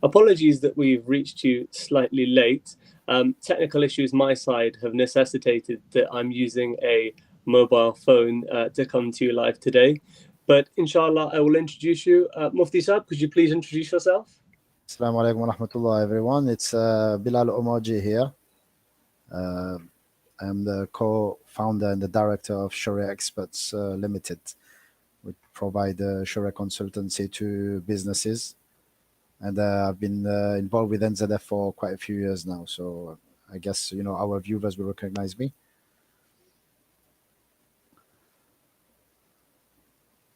Apologies that we've reached you slightly late. Technical issues my side have necessitated that I'm using a mobile phone to come to you live today. But inshallah, I will introduce you. Mufti Saab, could you please introduce yourself? Assalamu alaikum wa rahmatullah, everyone. It's Billal Omerjee here. I'm the co-founder and the director of Sharia Experts Limited. We provide Sharia consultancy to businesses. And I've been involved with NZF for quite a few years now. So I guess, our viewers will recognize me.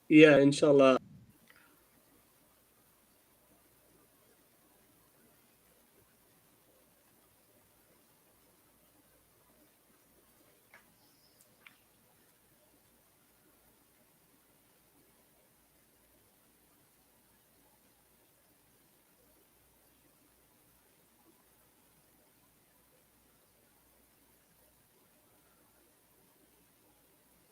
Yeah, inshallah.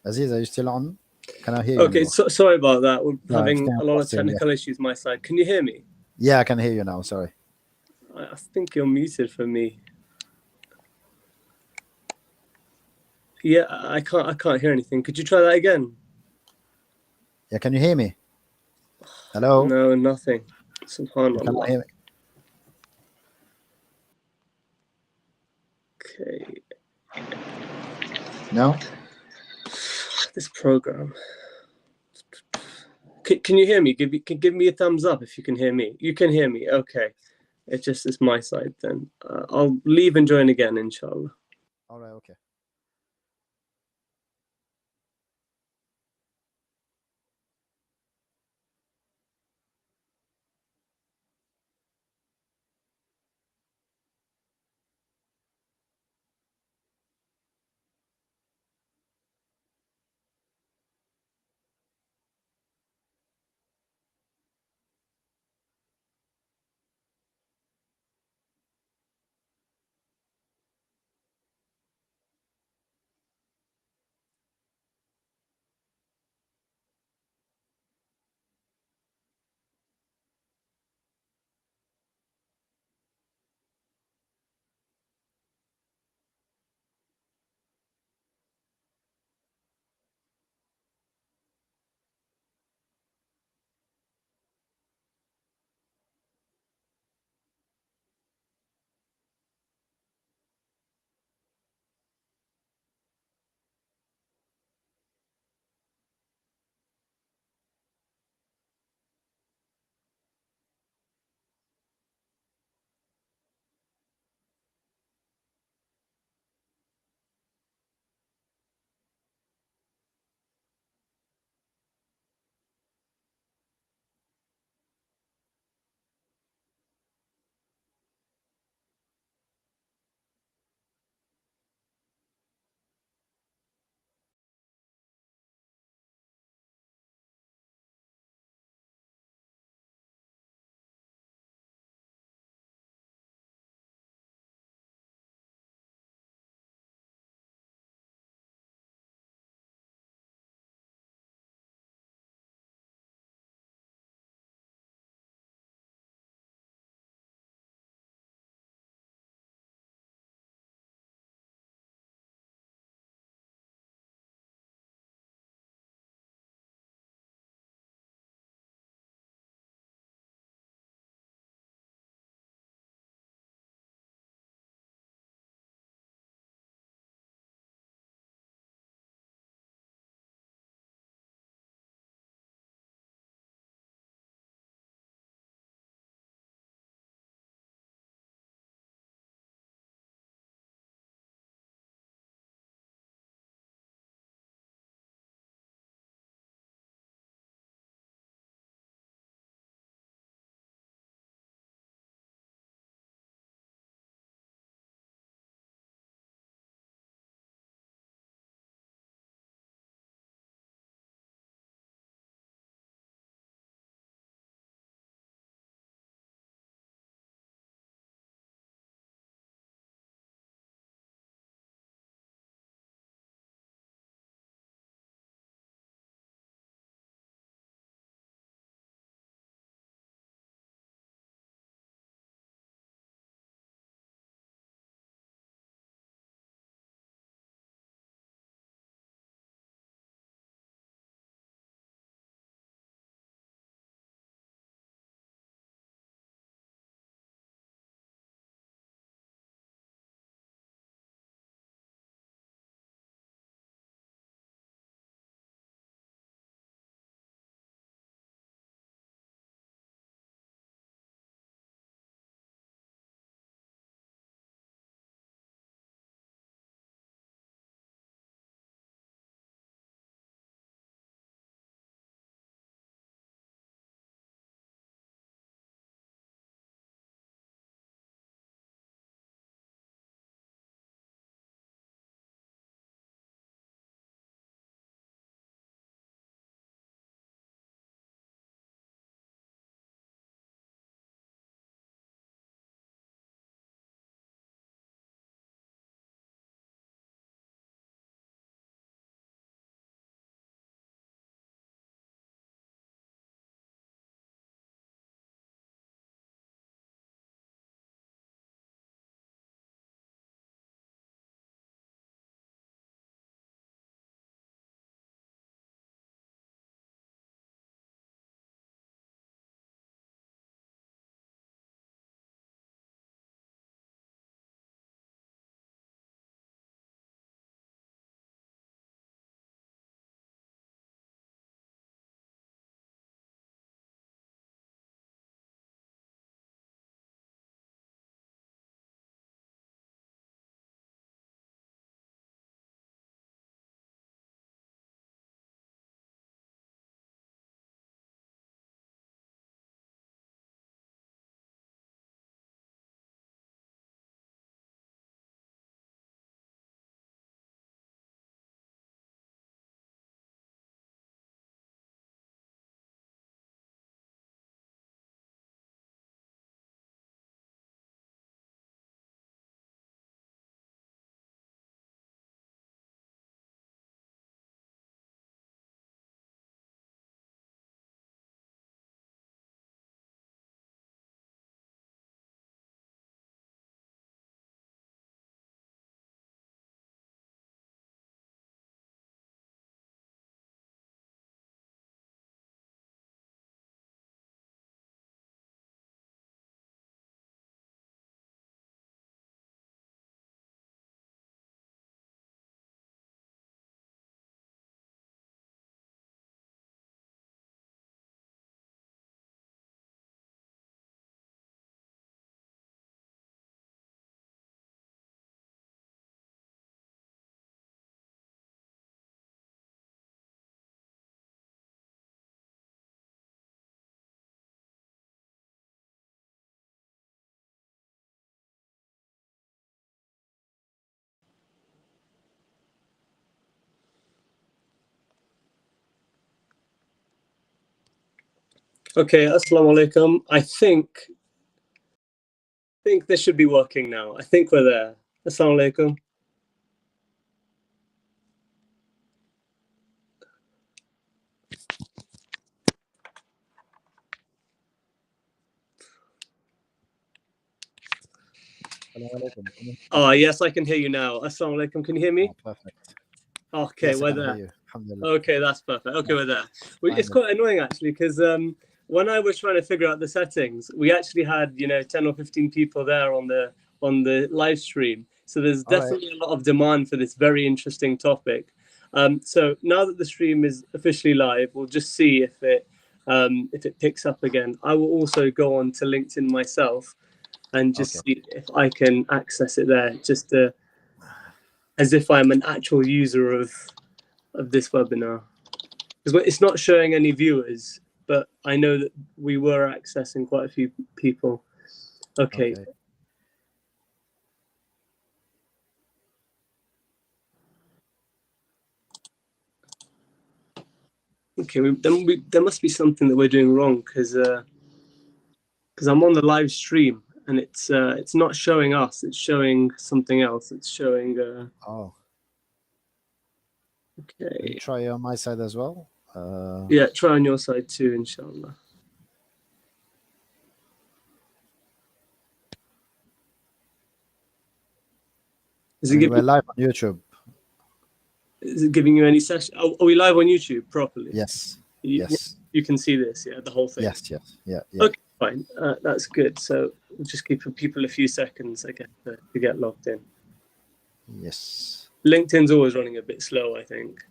Aziz, are you still on? Can I hear you Okay, now? sorry about that. We're No, having a lot of everything, technical issues my side. Can you hear me? Yeah, I can hear you now. Sorry. I think you're muted for me. Yeah, I can't hear anything. Could you try that again? Yeah, can you hear me? Hello? No, nothing. You cannot Subhanallah. hear me? Okay. No? This program. Can you hear me? Give me a thumbs up if you can hear me. You can hear me. Okay. It's my side then. I'll leave and join again, inshallah. All right, okay. Okay, assalamu alaikum. I think this should be working now. I think we're there. Assalamu alaikum. Oh, yes, I can hear you now. Assalamu alaikum. Can you hear me? Oh, perfect. Okay, Yes, I we're can hear there. you. Alhamdulillah. Okay, that's perfect. Okay, we're there. It's Finally. quite annoying actually, because when I was trying to figure out the settings, we actually had 10 or 15 people there on the live stream. So there's All right. definitely a lot of demand for this very interesting topic. So now that the stream is officially live, we'll just see if it picks up again. I will also go on to LinkedIn myself and just Okay. see if I can access it there, just as if I'm an actual user of this webinar. Because it's not showing any viewers, but I know that we were accessing quite a few people. Okay. Okay, there must be something that we're doing wrong, because I'm on the live stream and it's not showing us. It's showing something else. It's showing. Oh. Okay. Let me try on my side as well. Yeah, try on your side too, inshallah. We're live on YouTube. Is it giving you any session? Are we live on YouTube properly? Yes. Yes. You can see this, yeah, the whole thing. Yes. Yeah. Okay, fine. That's good. So we'll just give people a few seconds, I guess, to get logged in. Yes. LinkedIn's always running a bit slow, I think.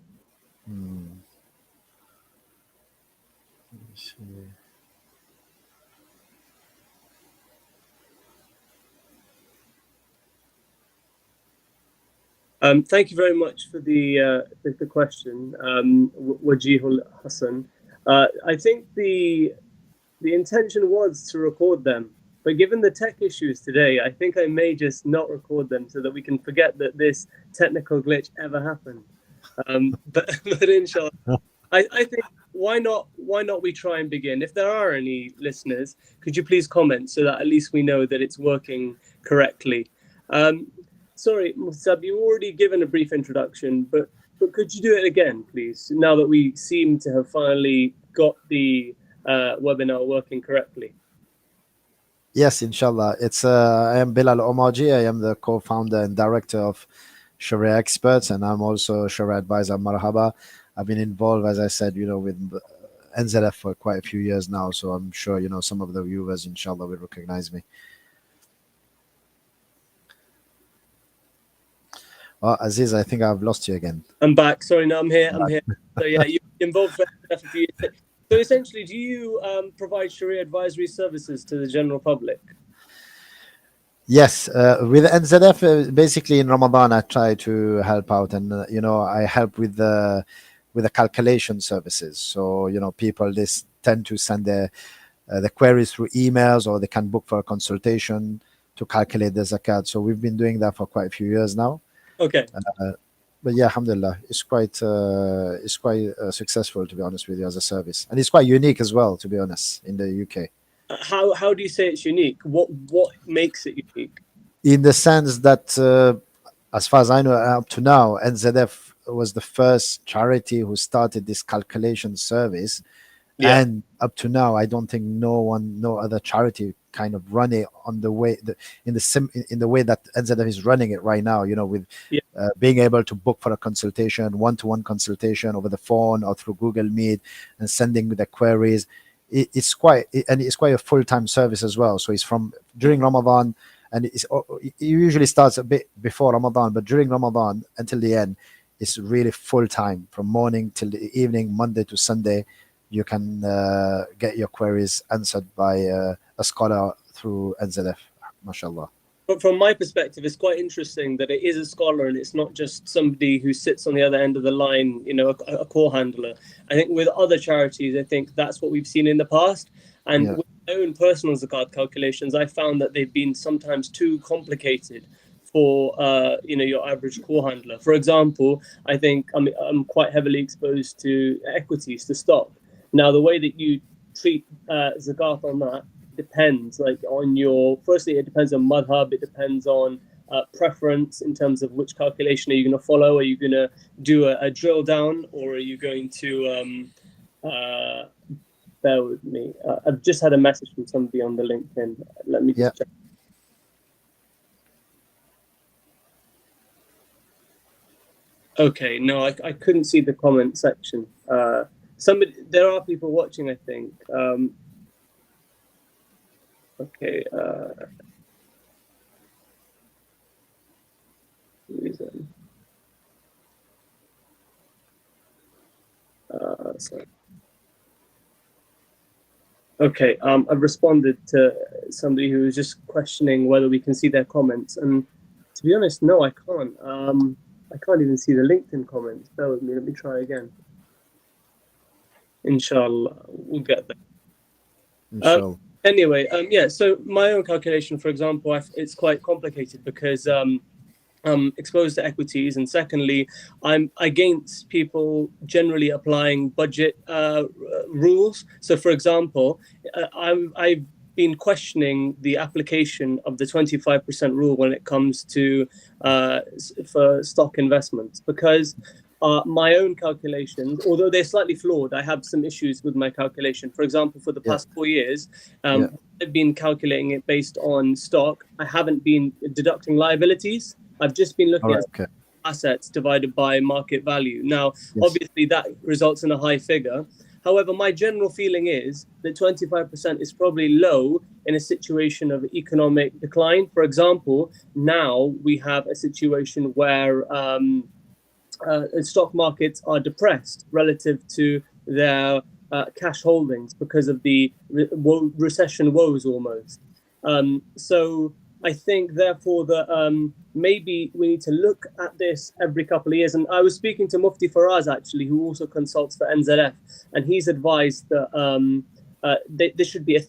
Thank you very much for the question, Wajihul Hassan. I think the intention was to record them, but given the tech issues today, I think I may just not record them so that we can forget that this technical glitch ever happened. But inshallah, I think why not we try and begin? If there are any listeners, could you please comment so that at least we know that it's working correctly? Sorry, Musab, you already given a brief introduction, but could you do it again, please? Now that we seem to have finally got the webinar working correctly. Yes, inshallah. I am Billal Omerjee. I am the co-founder and director of Sharia Experts, and I'm also Sharia advisor. Marhaba. I've been involved, as I said, with NZF for quite a few years now, so I'm sure some of the viewers, inshallah, will recognize me. Oh, Aziz, I think I've lost you again. I'm back. Sorry, no, I'm here. So yeah, you're involved for a few years. So essentially, do you provide Sharia advisory services to the general public? Yes, with NZF, basically in Ramadan, I try to help out, and I help with the calculation services. So people tend to send the queries through emails, or they can book for a consultation to calculate the zakat. So we've been doing that for quite a few years now. Okay. But yeah, alhamdulillah, it's quite successful, to be honest with you, as a service, and it's quite unique as well, to be honest, in the UK. How do you say it's unique? What makes it unique? In the sense that, as far as I know, up to now, NZF was the first charity who started this calculation service, and up to now, I don't think no other charity kind of run it on the way in the way that NZF is running it right now. With being able to book for a consultation, one-to-one consultation over the phone or through Google Meet, and sending the queries. It's quite a full-time service as well. So it's from during Ramadan, and it usually starts a bit before Ramadan, but during Ramadan until the end, it's really full-time from morning till the evening, Monday to Sunday. You can get your queries answered by a scholar through NZF, mashallah. But from my perspective, it's quite interesting that it is a scholar and it's not just somebody who sits on the other end of the line, a call handler. I think with other charities, I think that's what we've seen in the past. And with my own personal zakat calculations, I found that they've been sometimes too complicated for your average call handler. For example, I think I'm quite heavily exposed to equities, to stock. Now, the way that you treat zakat on that depends, like on your. Firstly, it depends on madhab. It depends on preference in terms of which calculation are you going to follow. Are you going to do a drill down, or are you going to bear with me? I've just had a message from somebody on the LinkedIn. Let me just check. Okay, no, I couldn't see the comment section. There are people watching, I think. Okay. Sorry. Okay, I've responded to somebody who was just questioning whether we can see their comments, and to be honest, no, I can't. I can't even see the LinkedIn comments. Bear with me. Let me try again. Inshallah, we'll get there. Inshallah. Anyway, yeah. So my own calculation, for example, it's quite complicated because I'm exposed to equities, and secondly, I'm against people generally applying budget rules. So, for example, I've been questioning the application of the 25% rule when it comes to for stock investments, because my own calculations, although they're slightly flawed, I have some issues with my calculation. For example, for the past 4 years, I've been calculating it based on stock. I haven't been deducting liabilities. I've just been looking at assets divided by market value. Now, obviously, that results in a high figure. However, my general feeling is that 25% is probably low in a situation of economic decline. For example, now we have a situation where stock markets are depressed relative to their cash holdings because of the recession woes almost. So I think, therefore, that maybe we need to look at this every couple of years. And I was speaking to Mufti Faraz, actually, who also consults for NZF, and he's advised that there should be a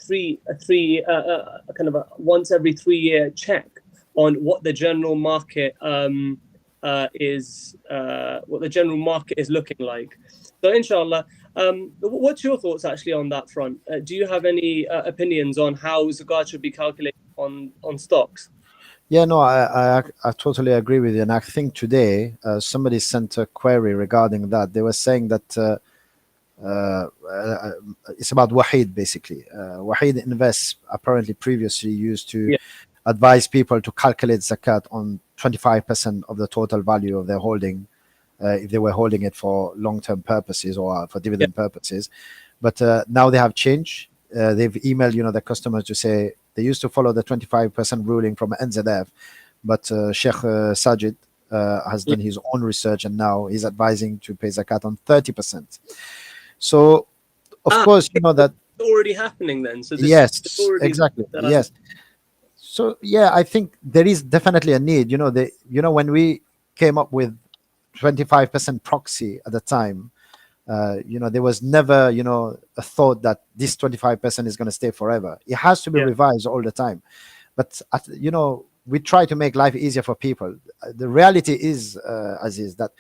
kind of a once every 3 year check on what the general market is looking like. So, inshallah. What's your thoughts actually on that front? Do you have any opinions on how zakat should be calculated on stocks? Yeah, no, I totally agree with you. And I think today somebody sent a query regarding that. They were saying that it's about Wahid, basically. Wahid Invest apparently previously used to advise people to calculate zakat on 25% of the total value of their holding, if they were holding it for long-term purposes or for dividend purposes. But now they have changed. They've emailed, the customers to say they used to follow the 25% ruling from NZF, but Sheikh Sajid has done his own research, and now he's advising to pay zakat on 30%. So, of course, that it's already happening then. So yes, exactly. Yes. So yeah, I think there is definitely a need. When we came up with 25% proxy at the time, there was never, a thought that this 25% is going to stay forever. It has to be revised all the time. But, we try to make life easier for people. The reality is, Aziz, that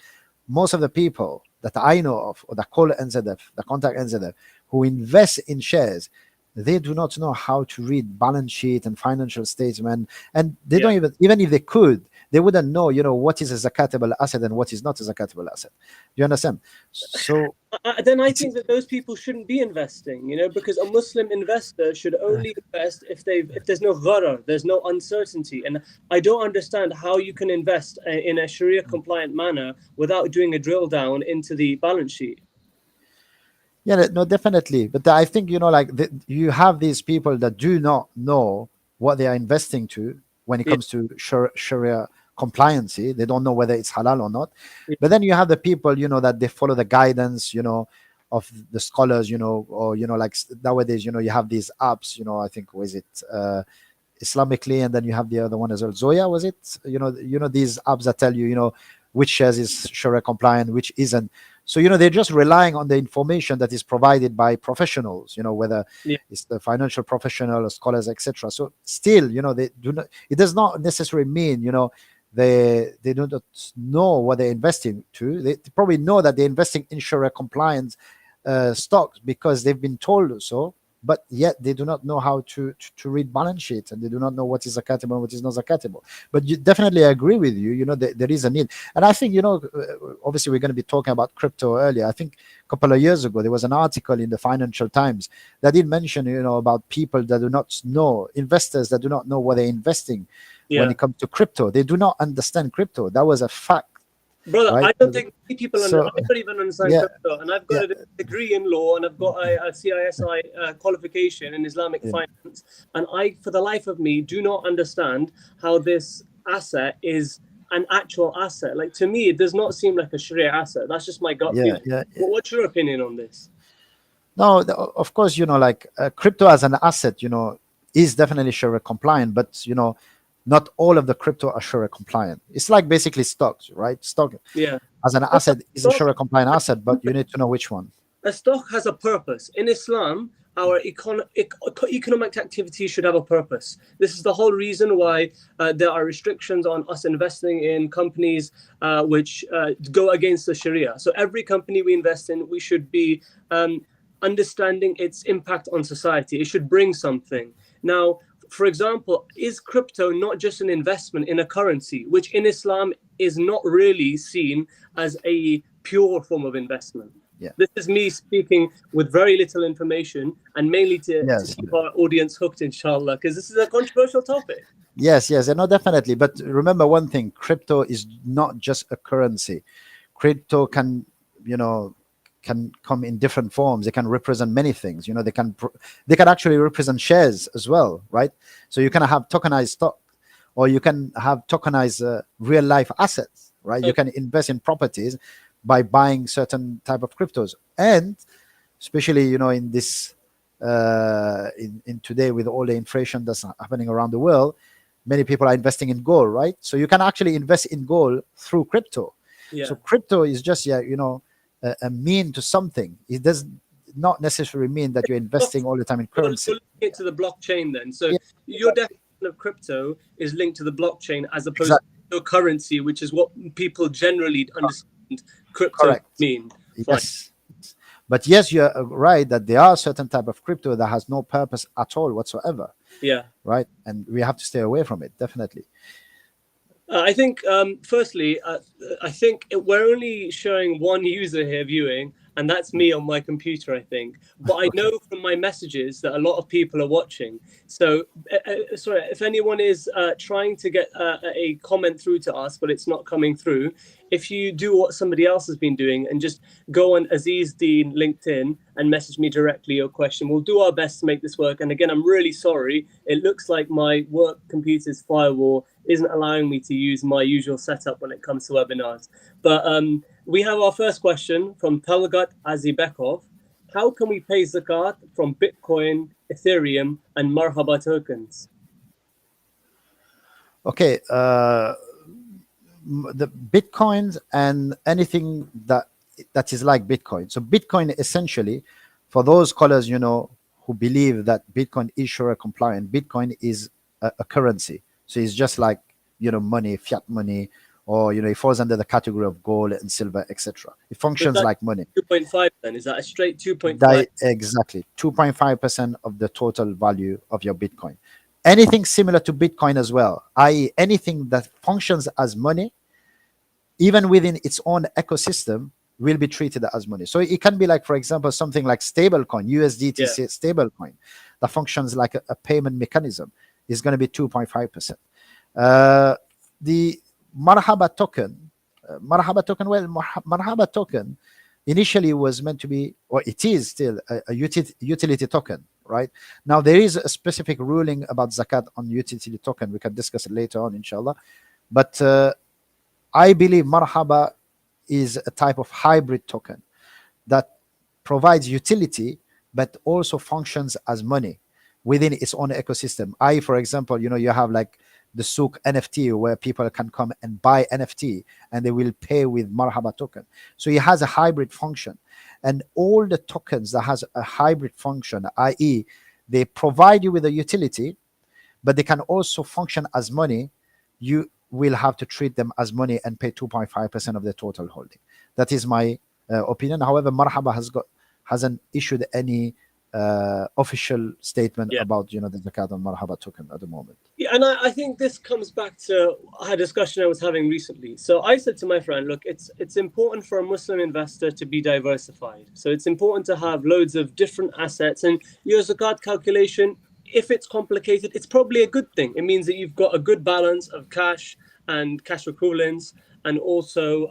most of the people that I know of, or that call NZF, that contact NZF, who invest in shares, they do not know how to read balance sheet and financial statement. And they don't even if they could, they wouldn't know, what is a zakatable asset and what is not a zakatable asset. Do you understand? So then I think that those people shouldn't be investing, because a Muslim investor should only invest if there's no gharar, there's no uncertainty. And I don't understand how you can invest in a Sharia compliant manner without doing a drill down into the balance sheet. Yeah, no, definitely. But I think, you have these people that do not know what they are investing to when it comes to Sharia compliancy. They don't know whether it's halal or not. But then you have the people, that they follow the guidance, of the scholars, or, like nowadays, you have these apps, I think, was it Islamically, and then you have the other one as well. Zoya, was it? These apps that tell you, which shares is Sharia compliant, which isn't. So, they're just relying on the information that is provided by professionals, whether it's the financial professional or scholars, etc. So still, they do not, it does not necessarily mean, they do not know what they're investing to. They probably know that they're investing in Sharia compliance stocks because they've been told so, but yet they do not know how to read balance sheets, and they do not know what is zakatable and what is not zakatable. But you definitely agree with you. There is a need, and I think obviously we're going to be talking about crypto earlier. I think a couple of years ago there was an article in the Financial Times that did mention about people that do not know, investors that do not know what they're investing when Yeah. it comes to crypto. They do not understand crypto. That was a fact. Brother, Right. I don't think many people I So don't even understand yeah, crypto, and I've got yeah, a degree in law, and I've got a CISI qualification in Islamic yeah, finance, and I, for the life of me, do not understand how this asset is an actual asset. Like, to me, it does not seem like a Sharia asset. That's just my gut yeah, feeling. yeah. What's your opinion on this? No, of course, like crypto as an asset, is definitely Sharia compliant, but not all of the crypto are Sharia compliant. It's like basically stocks, right? Stock Yeah. as an asset is a Stock, Sharia compliant asset, but you need to know which one. a stock has a purpose. In Islam, our economic activity should have a purpose. This is the whole reason why there are restrictions on us investing in companies which go against the Sharia. So every company we invest in, we should be understanding its impact on society. It should bring something. Now, for example, is crypto not just an investment in a currency, which in Islam is not really seen as a pure form of investment? Yeah. This is me speaking with very little information and mainly to Yes. keep our audience hooked, inshallah, because this is a controversial topic. Yes. Yes. And no, definitely. But remember one thing: crypto is not just a currency. Crypto can come in different forms. They can represent many things. They can actually represent shares as well, right? So you can have tokenized stock, or you can have tokenized real life assets, right? You can invest in properties by buying certain type of cryptos, and especially in this in today, with all the inflation that's happening around the world, many people are investing in gold, right? So you can actually invest in gold through crypto. Yeah. So crypto is just a mean to something. It does not necessarily mean that you're investing all the time in currency. You're linking it to the blockchain then. So Yeah, your exactly. definition of crypto is linked to the blockchain as opposed Exactly. to currency, which is what people generally understand crypto Correct. mean. Fine. Yes. But yes, you're right that there are certain type of crypto that has no purpose at all whatsoever, Yeah. right? And we have to stay away from it, definitely. I think, firstly, I think we're only showing one user here viewing, and that's me on my computer, I think. But I know from my messages that a lot of people are watching. So, sorry, if anyone is trying to get a comment through to us, but it's not coming through, if you do what somebody else has been doing and just go on Aziz Deen LinkedIn and message me directly your question, we'll do our best to make this work. And again, I'm really sorry. It looks like my work computer's firewall isn't allowing me to use my usual setup when it comes to webinars. But we have our first question from Talgat Azibekov. How can we pay zakat from Bitcoin, Ethereum, and Marhaba tokens? Okay. The Bitcoins and anything that is like Bitcoin. So Bitcoin essentially, for those scholars, who believe that Bitcoin is Sharia compliant, Bitcoin is a currency. So it's just like money, fiat money, or it falls under the category of gold and silver, etc. It functions like money. 2.5 then? Is that a straight 2.5? Exactly. 2.5% of the total value of your Bitcoin. Anything similar to Bitcoin as well, i.e., anything that functions as money, even within its own ecosystem, will be treated as money. So it can be like, for example, something like stablecoin, USDT stablecoin, that functions like a payment mechanism, is going to be 2.5%. The Marhaba token, Marhaba token initially was meant to be, or it is still, a utility token. Right now, there is a specific ruling about zakat on utility token. We can discuss it later on, inshallah. But I believe Marhaba is a type of hybrid token that provides utility, but also functions as money within its own ecosystem. For example, you have like the Souk NFT, where people can come and buy NFT and they will pay with Marhaba token. So it has a hybrid function. And all the tokens that has a hybrid function, i.e., they provide you with a utility, but they can also function as money, you will have to treat them as money and pay 2.5% of the total holding. That is my opinion. However, Marhaba has got hasn't issued any official statement Yeah. about the zakat on marhaba token at the moment. Yeah, and I think this comes back to a discussion I was having recently. So I said to my friend, look, it's important for a Muslim investor to be diversified. So it's important to have loads of different assets. And your zakat calculation, if it's complicated, it's probably a good thing. It means that you've got a good balance of cash and cash equivalents, and also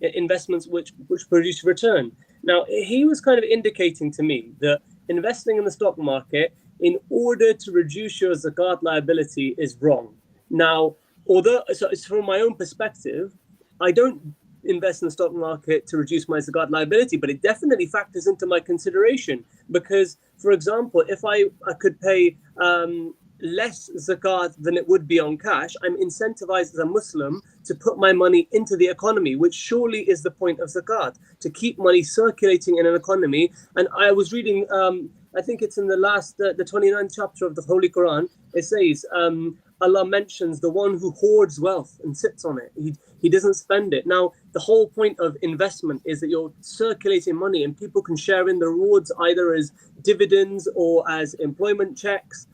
investments which produce return. Now, he was kind of indicating to me that investing in the stock market in order to reduce your zakat liability is wrong. Now, although, so it's from my own perspective, I don't invest in the stock market to reduce my zakat liability, but it definitely factors into my consideration. Because, for example, if I could pay less zakat than it would be on cash, I'm incentivized as a Muslim to put my money into the economy, which surely is the point of zakat, to keep money circulating in an economy. And I was reading, I think it's in the 29th chapter of the Holy Quran, it says, Allah mentions the one who hoards wealth and sits on it. He doesn't spend it. Now, the whole point of investment is that you're circulating money and people can share in the rewards either as dividends or as employment checks.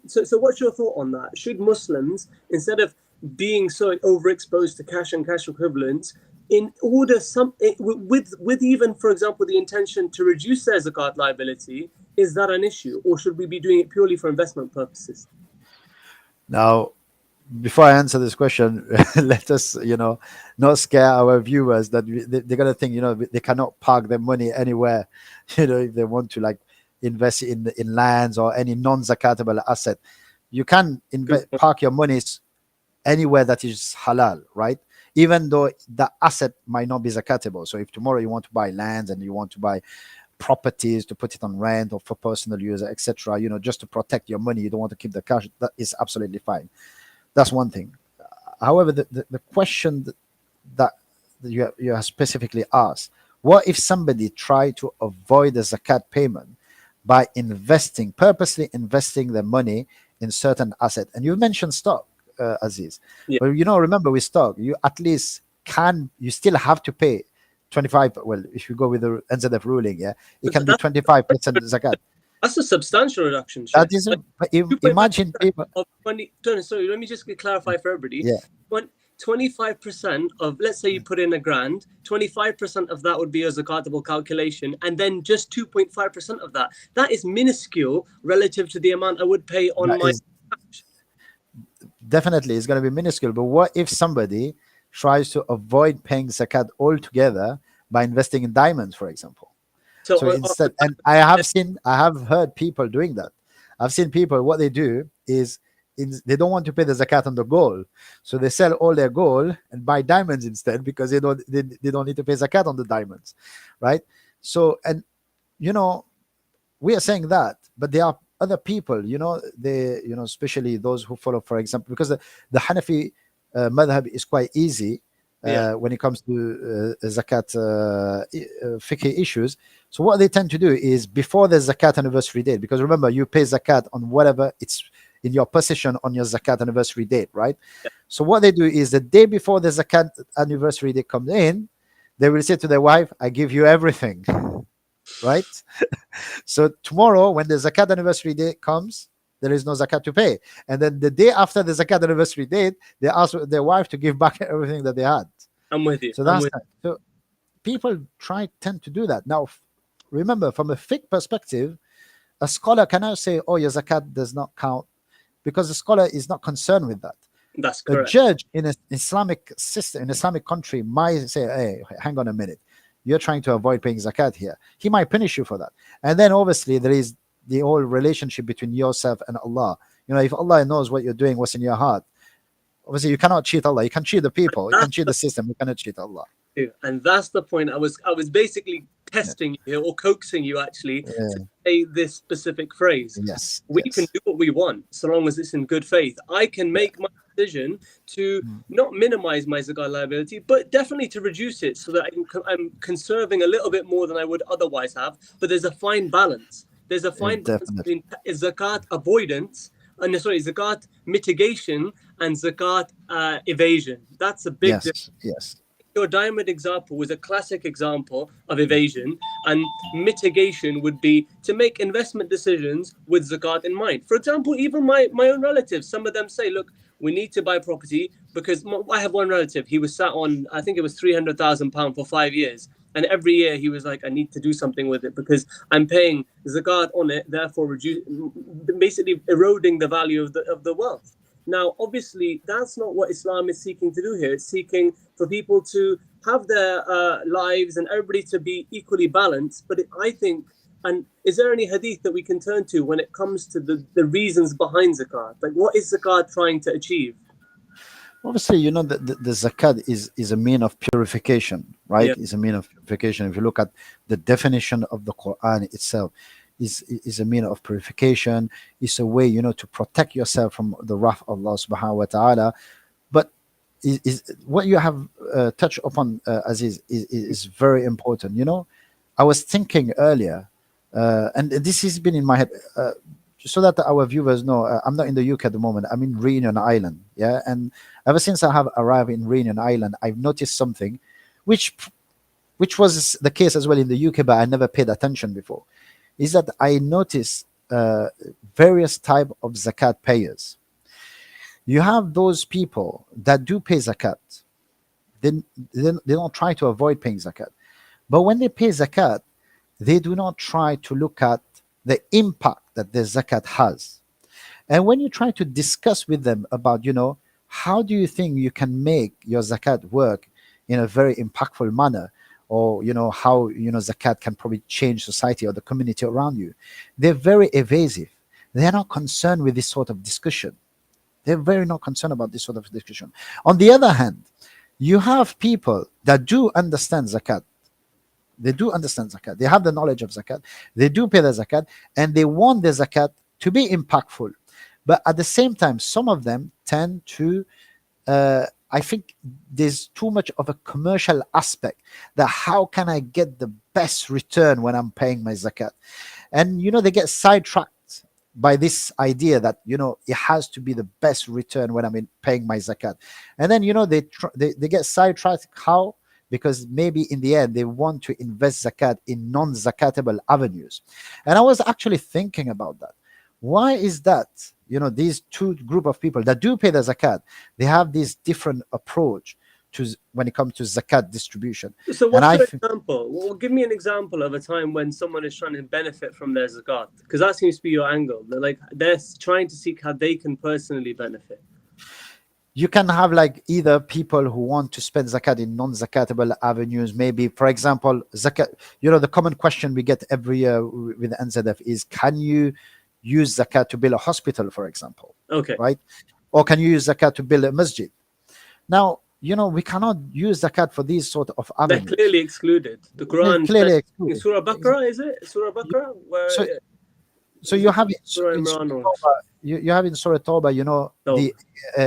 So what's your thought on that? Should Muslims, instead of being so overexposed to cash and cash equivalents, in order with even, for example, the intention to reduce their zakat liability, is that an issue, or should we be doing it purely for investment purposes? Now, before I answer this question, let us, not scare our viewers that they're going to think, they cannot park their money anywhere, if they want to like invest in lands or any non-zakatable asset. You can park your money anywhere that is halal, right? Even though the asset might not be zakatable. So if tomorrow you want to buy lands and you want to buy properties to put it on rent or for personal use, etc., just to protect your money, you don't want to keep the cash, that is absolutely fine. That's one thing. However, the question that you have specifically asked, what if somebody tried to avoid the zakat payment by purposely investing their money in certain asset? And you mentioned stock, Aziz. Yeah. But remember with stock, you at least you still have to pay 25. Well, if you go with the NZF ruling, it can be 25% zakat. That's a substantial reduction. That is, imagine people. Sorry, let me just clarify for everybody. Yeah. 25% of, let's say you put in $1,000, 25% of that would be a zakatable calculation, and then just 2.5% of that. That is minuscule relative to the amount I would pay on my cash. Definitely, it's going to be minuscule. But what if somebody tries to avoid paying zakat altogether by investing in diamonds, for example? So instead, and I have heard people doing that. I've seen people, what they do is they don't want to pay the zakat on the gold, so they sell all their gold and buy diamonds instead, because they don't need to pay zakat on the diamonds, right? So, and we are saying that, but there are other people, especially those who follow, for example, because the Hanafi madhab is quite easy when it comes to zakat fiqh issues. So what they tend to do is before the zakat anniversary date, because remember, you pay zakat on whatever it's in your possession on your zakat anniversary date, right? Yeah. So what they do is the day before the zakat anniversary date comes in, they will say to their wife, I give you everything, right? So tomorrow, when the zakat anniversary date comes, there is no zakat to pay. And then the day after the zakat anniversary date, they ask their wife to give back everything that they had. I'm with you. So that's so people tend to do that. Now, remember, from a fiqh perspective, a scholar cannot say, oh, your zakat does not count, because the scholar is not concerned with that. That's correct. A judge in an Islamic system, in an Islamic country, might say, hey, hang on a minute, you're trying to avoid paying zakat here. He might punish you for that. And then obviously there is the whole relationship between yourself and Allah. If Allah knows what you're doing, what's in your heart, obviously you cannot cheat Allah. You can cheat the people, you can cheat the system, you cannot cheat Allah. And that's the point. I was basically testing you or coaxing you actually to say this specific phrase. Yes. We can do what we want so long as it's in good faith. I can make my decision to not minimize my zakat liability, but definitely to reduce it so that I'm conserving a little bit more than I would otherwise have. But there's a fine balance. There's a fine balance between zakat avoidance, zakat mitigation and zakat evasion. That's a big difference. Yes. your diamond example was a classic example of evasion, and mitigation would be to make investment decisions with zakat in mind. For example, even my own relatives, some of them say, look, we need to buy property because I have one relative. He was sat on, I think it was £300,000 for 5 years. And every year he was like, I need to do something with it because I'm paying zakat on it, therefore basically eroding the value of the wealth. Now, obviously, that's not what Islam is seeking to do here. It's seeking for people to have their lives and everybody to be equally balanced. But I think, and is there any hadith that we can turn to when it comes to the reasons behind zakat? Like, what is zakat trying to achieve? Obviously, the zakat is a mean of purification, Yeah, right? Is a mean of purification. If you look at the definition of the Quran itself, is a mean of purification. It's a way, to protect yourself from the wrath of Allah subhanahu wa ta'ala. But is what you have touched upon, Aziz, is very important. I was thinking earlier, and this has been in my head, so that our viewers know, I'm not in the UK at the moment. I'm in Reunion Island, yeah. And ever since I have arrived in Reunion Island, I've noticed something, which which was the case as well in the UK, but I never paid attention before, is that I noticed various type of zakat payers. You have those people that do pay zakat. They don't try to avoid paying zakat. But when they pay zakat, they do not try to look at the impact that the zakat has. And when you try to discuss with them about, how do you think you can make your zakat work in a very impactful manner, or how zakat can probably change society or the community around you, they're very evasive. They're not concerned with this sort of discussion. They're very not concerned about this sort of discussion. On the other hand, you have people that do understand zakat. They do understand zakat. They have the knowledge of zakat. They do pay the zakat, and they want the zakat to be impactful. But at the same time, some of them tend to, I think there's too much of a commercial aspect, that how can I get the best return when I'm paying my zakat? And, they get sidetracked by this idea that, it has to be the best return when I'm paying my zakat. And then, they get sidetracked. How? Because maybe in the end, they want to invest zakat in non-zakatable avenues. And I was actually thinking about that. Why is that? These two group of people that do pay the zakat, they have this different approach to when it comes to zakat distribution. So And what's your example? Well, give me an example of a time when someone is trying to benefit from their zakat, because that seems to be your angle. They're trying to seek how they can personally benefit. You can have either people who want to spend zakat in non-zakatable avenues. Maybe, for example, zakat. The common question we get every year with the NZF is, can you use zakat to build a hospital, for example? Okay. Right? Or can you use zakat to build a masjid? Now, we cannot use zakat for these sort of avenues. They're clearly excluded. The Quran clearly excluded. In Surah Baqarah, is it? Surah Baqarah? So you have Surah in Imran Surah Tawbah, you have in Surah Tawbah, the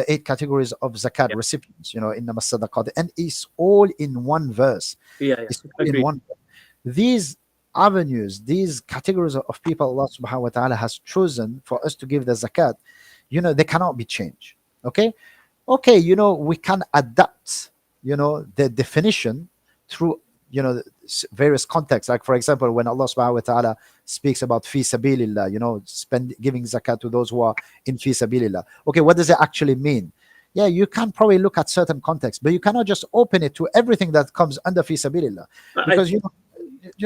8 categories of zakat recipients, in the sadaqat, and it's all in one verse. Yeah. It's all in one verse. These avenues, these categories of people Allah subhanahu wa ta'ala has chosen for us to give the zakat, they cannot be changed. Okay, we can adapt, the definition through, various contexts. Like, for example, when Allah subhanahu wa ta'ala speaks about fi sabilillah, giving zakat to those who are in fi sabilillah. Okay, what does it actually mean? Yeah, you can probably look at certain contexts, but you cannot just open it to everything that comes under fi sabilillah, because you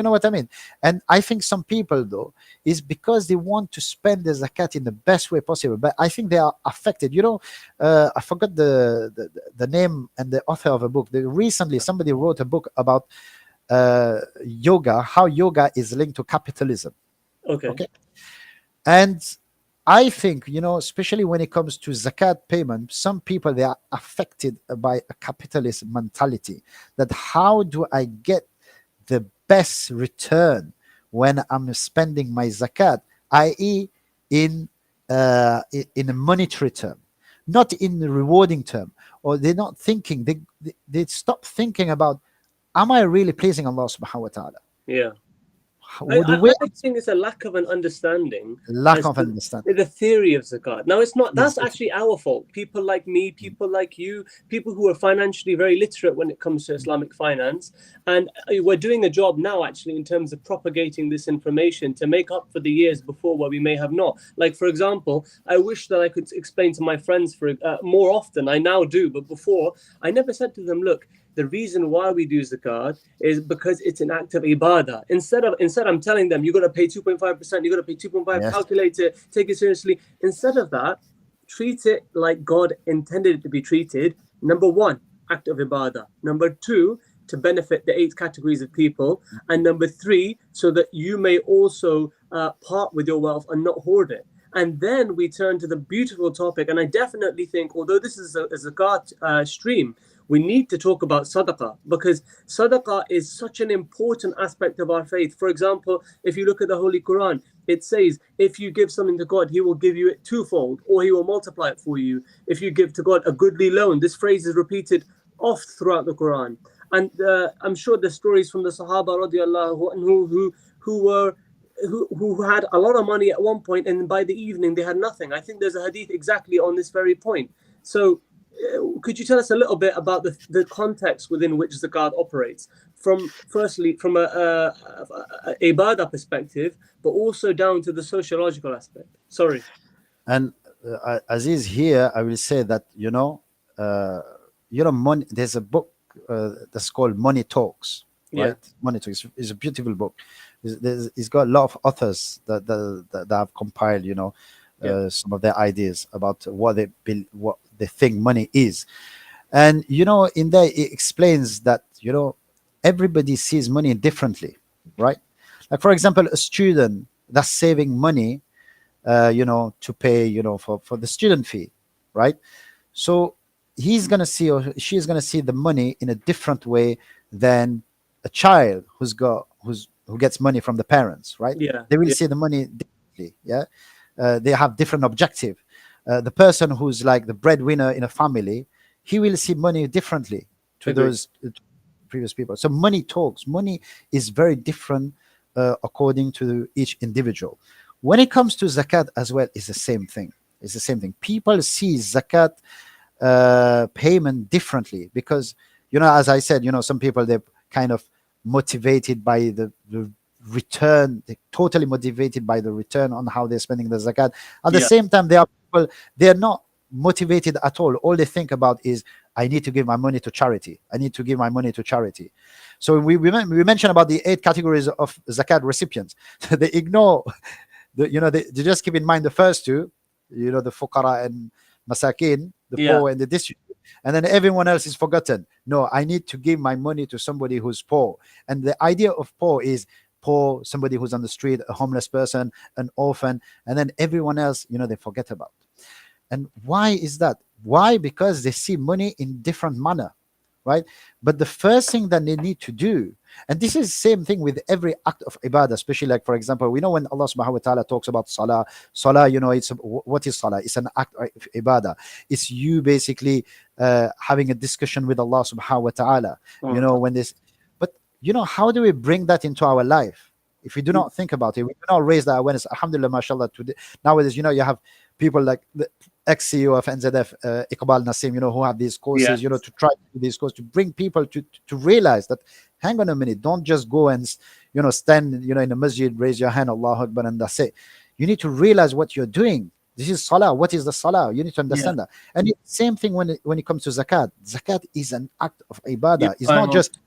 know what I mean. And I think some people, though, is because they want to spend the zakat in the best way possible, but I think they are affected. I forgot the name and the author of a book. Recently somebody wrote a book about yoga, how yoga is linked to capitalism. Okay. And I think, especially when it comes to zakat payment, some people, they are affected by a capitalist mentality, that how do I get the best return when I'm spending my zakat, i.e. in a monetary term, not in a rewarding term. Or they're not thinking, they stop thinking about, am I really pleasing Allah subhanahu wa ta'ala? Yeah. The way I think it's a lack of an understanding lack as of to understanding. the theory of zakat. Now, it's not, that's It's actually our fault. People like me, people like you, people who are financially very literate when it comes to Islamic finance. And we're doing a job now, actually, in terms of propagating this information to make up for the years before where we may have not. Like, for example, I wish that I could explain to my friends more often. I now do, but before, I never said to them, look, the reason why we do zakat is because it's an act of ibadah. Instead I'm telling them you got to pay 2.5%, you got to pay 2.5, yes, calculate it, take it seriously. Instead of that, treat it like God intended it to be treated. Number one, act of ibadah. Number two, to benefit the 8 categories of people. And number three, so that you may also part with your wealth and not hoard it. And then we turn to the beautiful topic. And I definitely think, although this is a zakat stream, we need to talk about sadaqah, because sadaqah is such an important aspect of our faith. For example, if you look at the Holy Quran, it says, if you give something to God, He will give you it twofold, or He will multiply it for you. If you give to God a goodly loan, this phrase is repeated oft throughout the Quran. And I'm sure the stories from the Sahaba radiallahu anhu who had a lot of money at one point, and by the evening they had nothing. I think there's a hadith exactly on this very point. So could you tell us a little bit about the context within which zakat operates, from firstly from a ibadah perspective, but also down to the sociological aspect? Sorry. and Aziz, here I will say that money. There's a book that's called Money Talks, Yeah. right? Money Talks is a beautiful book. It's got a lot of authors that have compiled, Yeah. some of their ideas about what they think money is. And in there it explains that everybody sees money differently, right? Like, for example, a student that's saving money, to pay, for the student fee, right? So he's gonna see, or she's gonna see the money in a different way than a child who gets money from the parents, right? Yeah. They will Yeah. see the money differently. Yeah, they have different objective. The person who's like the breadwinner in a family, he will see money differently to Agree. those previous people. So money talks. Money is very different according to each individual. When it comes to zakat as well, it's the same thing. It's the same thing. People see zakat payment differently because, as I said, some people, they're kind of motivated by the return. They're totally motivated by the return on how they're spending the zakat. At the Yeah. same time, there are people, they're not motivated at all they think about is, I need to give my money to charity. I need to give my money to charity. So we mentioned about the 8 categories of zakat recipients. They ignore they just keep in mind the first two, the fuqara and masakin, the Yeah. poor and the destitute, and then everyone else is forgotten. No, I need to give my money to somebody who's poor. And the idea of poor is poor, somebody who's on the street, a homeless person, an orphan, and then everyone else, they forget about. And why is that? Why? Because they see money in different manner, right? But the first thing that they need to do, and this is the same thing with every act of ibadah, especially like, for example, we know when Allah subhanahu wa ta'ala talks about salah, what is salah? It's an act of ibadah. It's you basically having a discussion with Allah subhanahu wa ta'ala, when this, but how do we bring that into our life? If we do not think about it, we do not raise that awareness. Alhamdulillah, mashallah, today, nowadays, you have people like the ex-CEO of NZF, Iqbal Nasim, who have these courses, Yeah. to try to do these courses, to bring people to realize that, hang on a minute, don't just go and, stand, in a masjid, raise your hand, Allahu Akbar, and that's it. You need to realize what you're doing. This is salah. What is the salah? You need to understand that. And it's the same thing when it comes to zakat. Zakat is an act of ibadah. It's not just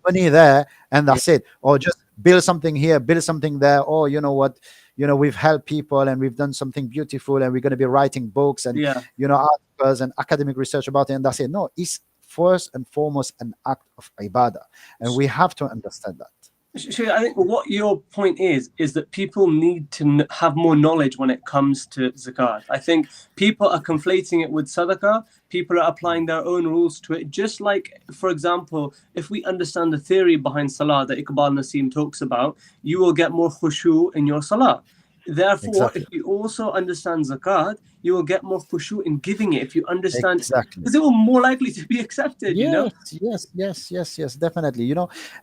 money there and that's it, or just build something here, build something there, or we've helped people and we've done something beautiful and we're going to be writing books and articles and academic research about it, and that's it. No, it's first and foremost an act of ibadah, and we have to understand that. I think what your point is that people need to have more knowledge when it comes to zakat. I think people are conflating it with sadaqah. People are applying their own rules to it. Just like, for example, if we understand the theory behind salah that Iqbal Nasim talks about, you will get more khushu in your salah. Therefore, if Exactly. you also understand zakat, you will get more khushu in giving it. If you understand, Exactly. because it will more likely to be accepted. You know. Yes, yes, yes, yes, yes, definitely.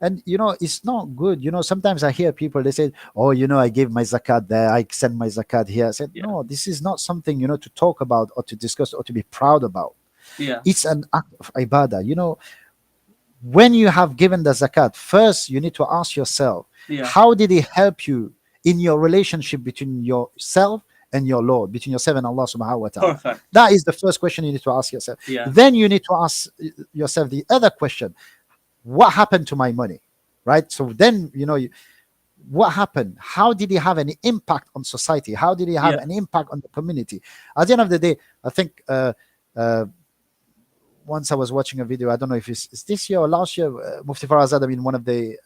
And it's not good. Sometimes I hear people, they say, "Oh, I gave my zakat there, I send my zakat here." I said, Yeah. no, this is not something, to talk about or to discuss or to be proud about. Yeah. It's an act of ibadah. When you have given the zakat, first you need to ask yourself, Yeah. how did it help you in your relationship between yourself and your Lord, between yourself and Allah subhanahu wa ta'ala? Perfect. That is the first question you need to ask yourself. Yeah. Then you need to ask yourself the other question: what happened to my money? Right? So then, what happened? How did it have an impact on society? How did it have Yeah. an impact on the community? At the end of the day, I think uh, once I was watching a video. I don't know if it's this year or last year. Mufti Farazad, I mean, one of the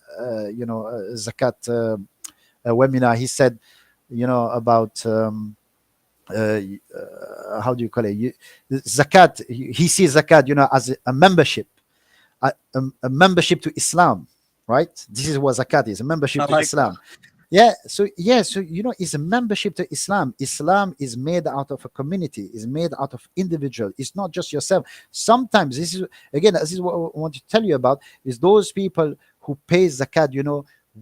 zakat webinar, he said, about how do you call it? Zakat. He sees zakat, as a membership, a membership to Islam, right? This is what zakat is, a I membership to like that. Islam. Yeah, so it's a membership to Islam. Islam is made out of a community, is made out of individual. It's not just yourself. Sometimes this is what I want to tell you about, is those people who pay zakat,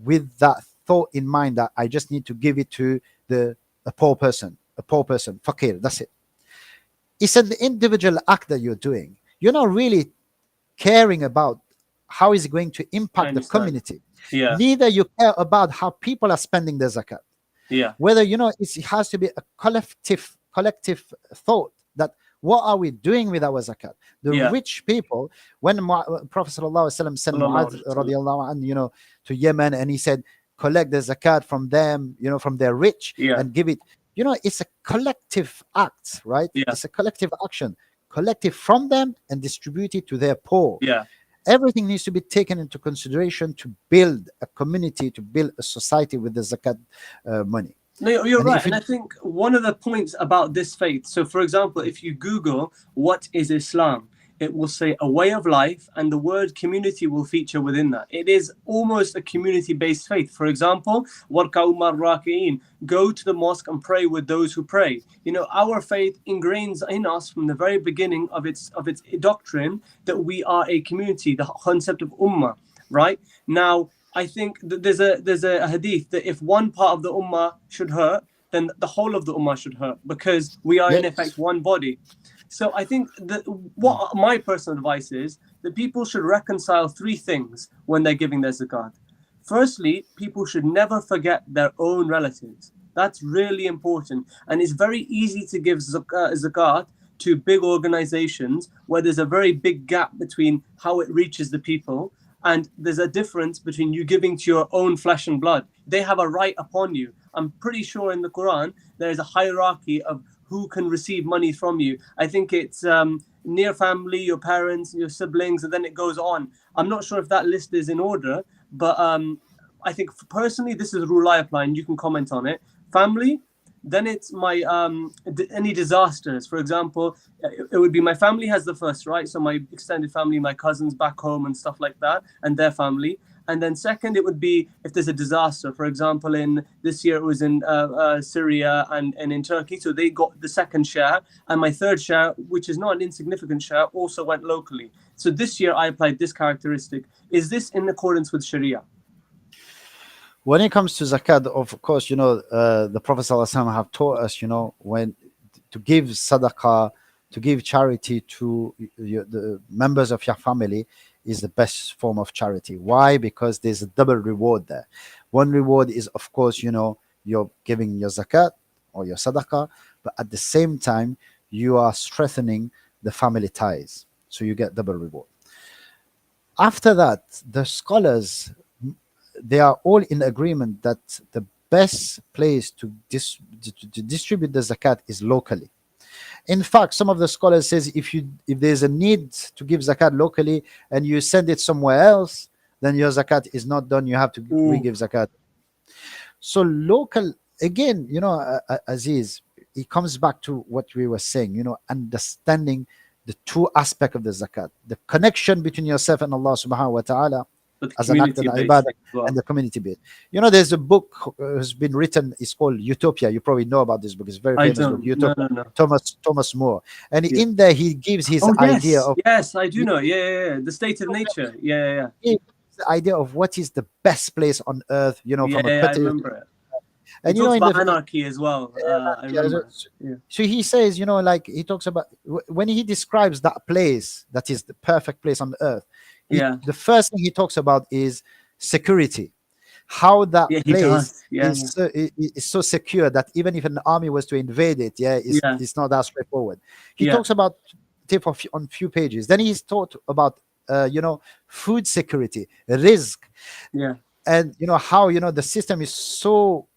with that thought in mind that I just need to give it to the a poor person, fakir. That's it. It's an individual act that you're doing. You're not really caring about how is it going to I impact the understand. community. Yeah. Neither you care about how people are spending their zakat. Yeah. Whether it has to be a collective thought that what are we doing with our zakat? The Yeah. rich people, when Prophet sallallahu alaihi wasallam sent Sallallahu Mu'adh alaihi wasallam. radiallahu anh, to Yemen, and he said, collect the zakat from them, from their rich, Yeah. and give it. It's a collective act, right? Yeah. It's a collective action, collective from them and distribute it to their poor. Yeah. Everything needs to be taken into consideration to build a community, to build a society with the zakat money. No, you're And right. if And you I think one of the points about this faith, so for example, if you Google what is Islam, it will say a way of life, and the word community will feature within that. It is almost a community based faith. For example, warka'u raki'in, go to the mosque and pray with those who pray. Our faith ingrains in us from the very beginning of its doctrine that we are a community, the concept of ummah, right? Now, I think that there's a hadith that if one part of the ummah should hurt, then the whole of the ummah should hurt, because we are in effect yes, one body. So I think that what my personal advice is that people should reconcile three things when they're giving their zakat. Firstly, people should never forget their own relatives. That's really important, and it's very easy to give zakat to big organizations where there's a very big gap between how it reaches the people, and there's a difference between you giving to your own flesh and blood. They have a right upon you. I'm pretty sure in the Quran there is a hierarchy of who can receive money from you. I think it's near family, your parents, your siblings, and then it goes on. I'm not sure if that list is in order, but I think personally this is a rule I apply, and you can comment on it. Family, then it's my any disasters. For example, it would be my family has the first, right? So my extended family, my cousins back home and stuff like that, and their family. And then second, it would be if there's a disaster. For example, in this year it was in Syria and in Turkey, so they got the second share. And my third share, which is not an insignificant share, also went locally. So this year I applied this characteristic. Is this in accordance with Sharia? when it comes to zakat, of course, the Prophet sallallahu alaihi wasallam have taught us, when to give sadaqah, to give charity to the members of your family is the best form of charity. Why? Because there's a double reward there. One reward is, of course, you're giving your zakat or your sadaqah, but at the same time, you are strengthening the family ties. So you get double reward. After that, the scholars, they are all in agreement that the best place to distribute the zakat is locally. In fact, some of the scholars says if there's a need to give zakat locally and you send it somewhere else, then your zakat is not done. You have to Ooh, re-give zakat. So local, again, Aziz, it comes back to what we were saying. Understanding the two aspect of the zakat, the connection between yourself and Allah subhanahu wa taala, But the as an act and community-based ibadah thing as well. and the community bit. You know, there's a book has been written. It's called Utopia. You probably know about this book. It's a very I famous book, don't. No, Utopia. no, no. Thomas More, and Yeah. in there he gives his Oh idea yes, of yes, I do know. Yeah, yeah, yeah. The state of nature. Yeah, yeah, the idea of what is the best place on earth. You know, yeah. from a Yeah, yeah, I petty, remember it. He and you know, talks in about the anarchy as well. I yeah, remember it. Yeah. so he says, you know, like he talks about when he describes that place that is the perfect place on earth. Yeah. The first thing he talks about is security, how that Yeah, he place does. Yeah, yeah. is so secure that even if an army was to invade it, yeah, Yeah. it's not that straightforward. He Yeah. talks about tip of on few pages. Then he's taught about you know, food security, risk, Yeah. and you know how, you know, the system is so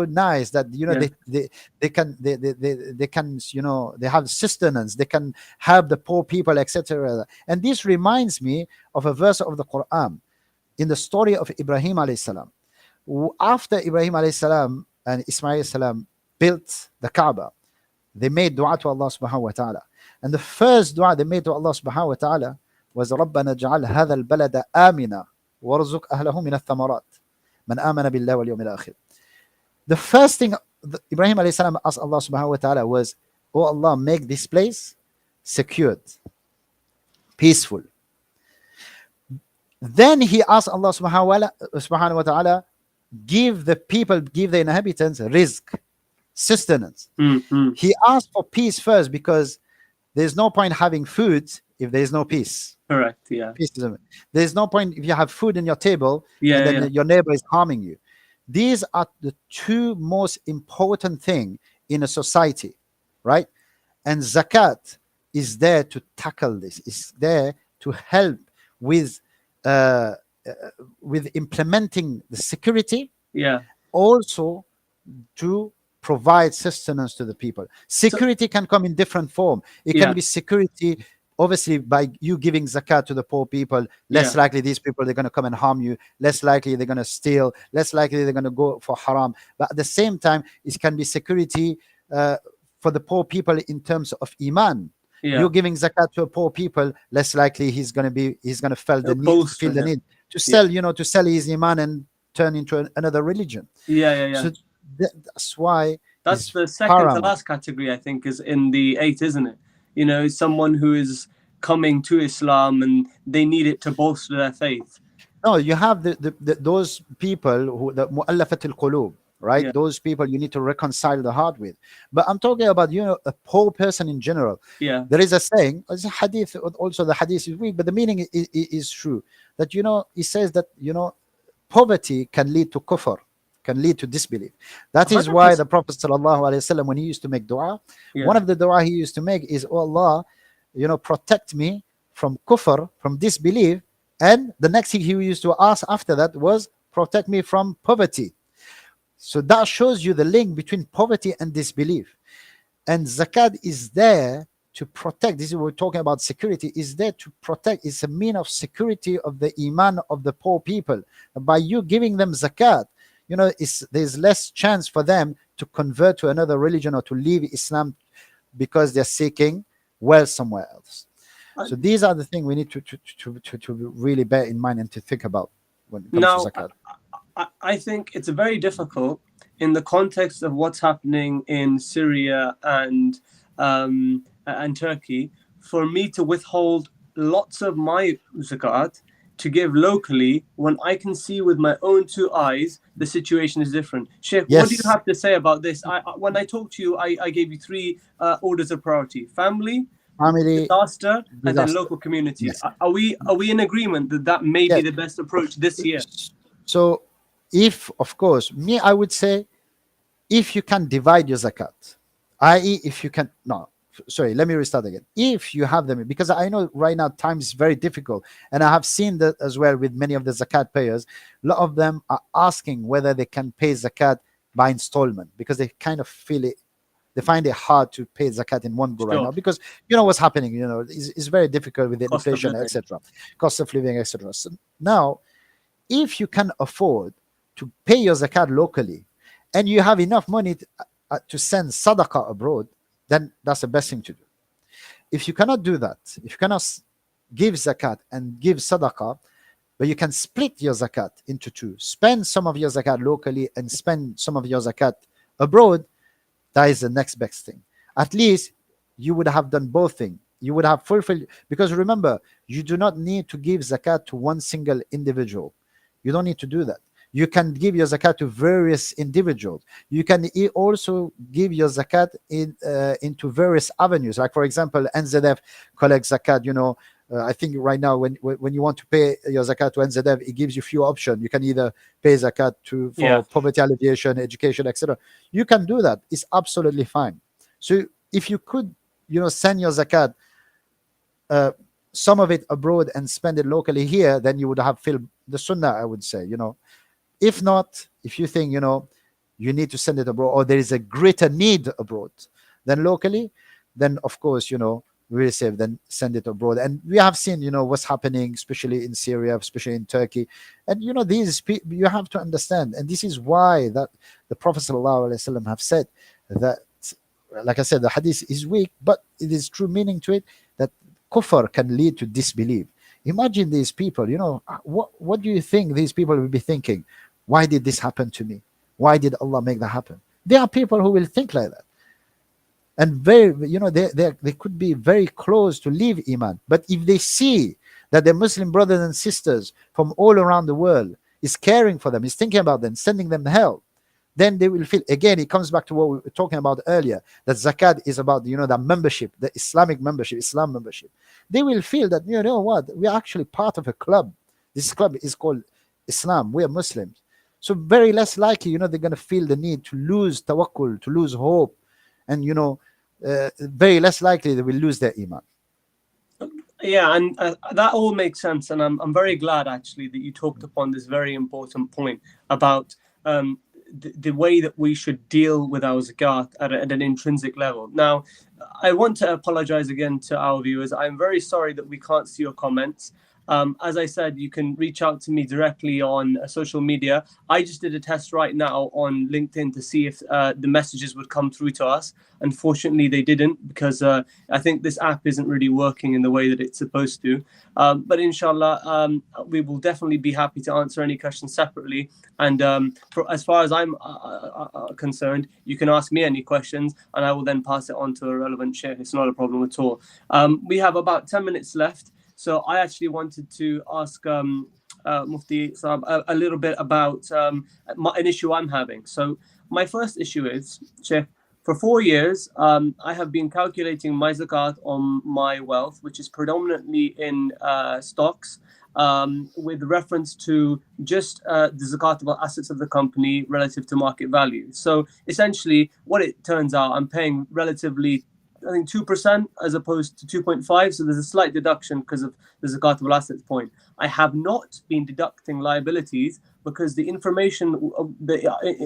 nice that, you know, Yeah. they can, you know, they have sustenance, they can help the poor people, etc. And this reminds me of a verse of the Quran in the story of Ibrahim alayhi salam. After Ibrahim alayhi salam and Ismail alayhi salam built the Kaaba, they made dua to Allah subhanahu wa ta'ala. And the first dua they made to Allah subhanahu wa ta'ala was ربنا اجعل هذا البلد آمنا وارزق أهله من الثمرات من آمن بالله واليوم الآخر. The first thing Ibrahim alayhi salam asked Allah subhanahu wa ta'ala was, oh Allah, make this place secured, peaceful. Then he asked Allah subhanahu wa ta'ala, give the people, give the inhabitants rizq, sustenance. Mm-hmm. He asked for peace first because there's no point having food if there's no peace. Correct. Yeah. Peace there's no point if you have food in your table Yeah. and then Yeah. your neighbor is harming you. These are the two most important thing in a society, right? And zakat is there to tackle this. It's there to help with uh, with implementing the security, Yeah. also to provide sustenance to the people. So Security can come in different form. It yeah. can be security, obviously, by you giving zakat to the poor people. Less Yeah. likely these people they're going to come and harm you. Less likely they're going to steal. Less likely they're going to go for haram. But at the same time, it can be security for the poor people in terms of iman. Yeah. You're giving zakat to a poor people, less likely he's going to feel the need, Bolster him. to Yeah. sell, you know, to sell his iman and turn into another religion. Yeah. Yeah. Yeah. So that's why That's it's the second to paramount. last category, I think, is in the 8, isn't it? You know, someone who is coming to Islam and they need it to bolster their faith. No, you have those people who the mu'allafat al-qulub, right? Yeah. Those people you need to reconcile the heart with. But I'm talking about, you know, a poor person in general. Yeah. There is a saying, it's a hadith, also the hadith is weak, but the meaning is true. That, you know, it says that, you know, poverty can lead to kufr, can lead to disbelief. That is why the 100%. Prophet sallallahu alaihi wasallam, when he used to make dua, Yeah. one of the dua he used to make is, oh Allah, you know, protect me from kufr, from disbelief. And the next thing he used to ask after that was, protect me from poverty. So that shows you the link between poverty and disbelief. And zakat is there to protect. This is what we're talking about. Security is there to protect. It's a mean of security of the iman of the poor people. By you giving them zakat, you know, there's less chance for them to convert to another religion or to leave Islam because they're seeking wealth somewhere else. So these are the things we need to really bear in mind and to think about when it comes Now, to zakat. I think it's very difficult in the context of what's happening in Syria and Turkey for me to withhold lots of my zakat to give locally when I can see with my own 2 eyes the situation is different. Sheikh, what do you Yes. have to say about this? When I talked to you, I gave you 3 orders of priority: family, Family, disaster, and then disaster. local community. Yes. Are we in agreement that that may be Yes. the best approach this year? So, if, of course, me, I would say, if you can divide your zakat, i.e., if you can, no, sorry, let me restart again. If you have them, because I know right now time is very difficult, and I have seen that as well with many of the zakat payers. A lot of them are asking whether they can pay zakat by installment because they kind of feel it. They find it hard to pay zakat in one go right Sure. now because you know what's happening. You know, it's very difficult with the Cost of inflation, living. etc., cost of living, etc. So now, if you can afford to pay your zakat locally and you have enough money to send sadaqah abroad, then that's the best thing to do. If you cannot do that, if you cannot give zakat and give sadaqah, but you can split your zakat into two. Spend some of your zakat locally and spend some of your zakat abroad. That is the next best thing. At least you would have done both things. You would have fulfilled, because remember, you do not need to give zakat to one single individual. You don't need to do that. You can give your zakat to various individuals. You can also give your zakat into various avenues. Like for example, NZF collects zakat. I think right now when you want to pay your zakat to NZF, it gives you few options. You can either pay zakat for poverty alleviation, education, etc. You can do that. It's absolutely fine. So if you could, send your zakat, some of it abroad and spend it locally here, then you would have filled the sunnah, I would say. If not, if you think you need to send it abroad, or there is a greater need abroad than locally, then of course we will say then send it abroad. And we have seen what's happening, especially in Syria, especially in Turkey. And these people, you have to understand, and this is why that the Prophet ﷺ have said that, like I said, the hadith is weak, but it is true meaning to it, that kufr can lead to disbelief. Imagine these people, what do you think these people will be thinking? Why did this happen to me? Why did Allah make that happen? There are people who will think like that. And they could be very close to leave Iman. But if they see that their Muslim brothers and sisters from all around the world is caring for them, is thinking about them, sending them help, then they will feel, again, it comes back to what we were talking about earlier, that zakat is about, the membership, the Islamic membership, Islam membership. They will feel that, what, we are actually part of a club. This club is called Islam. We are Muslims. So very less likely, they're going to feel the need to lose tawakkul, to lose hope. And, very less likely they will lose their iman. Yeah, and that all makes sense. And I'm very glad, actually, that you talked upon this very important point about the way that we should deal with our zakat at an intrinsic level. Now, I want to apologize again to our viewers. I'm very sorry that we can't see your comments. As I said, you can reach out to me directly on social media. I just did a test right now on LinkedIn to see if the messages would come through to us. Unfortunately, they didn't, because I think this app isn't really working in the way that it's supposed to. But inshallah, we will definitely be happy to answer any questions separately. And as far as I'm concerned, you can ask me any questions and I will then pass it on to a relevant sheikh. It's not a problem at all. We have about 10 minutes left. So I actually wanted to ask Mufti Saab a little bit about an issue I'm having. So my first issue is, Sheikh, for 4 years, I have been calculating my zakat on my wealth, which is predominantly in stocks, with reference to just the zakatable assets of the company relative to market value. So essentially, what it turns out, I'm paying relatively, I think 2% as opposed to 2.5. So there's a slight deduction because of the zakatable assets point. I have not been deducting liabilities because the information of the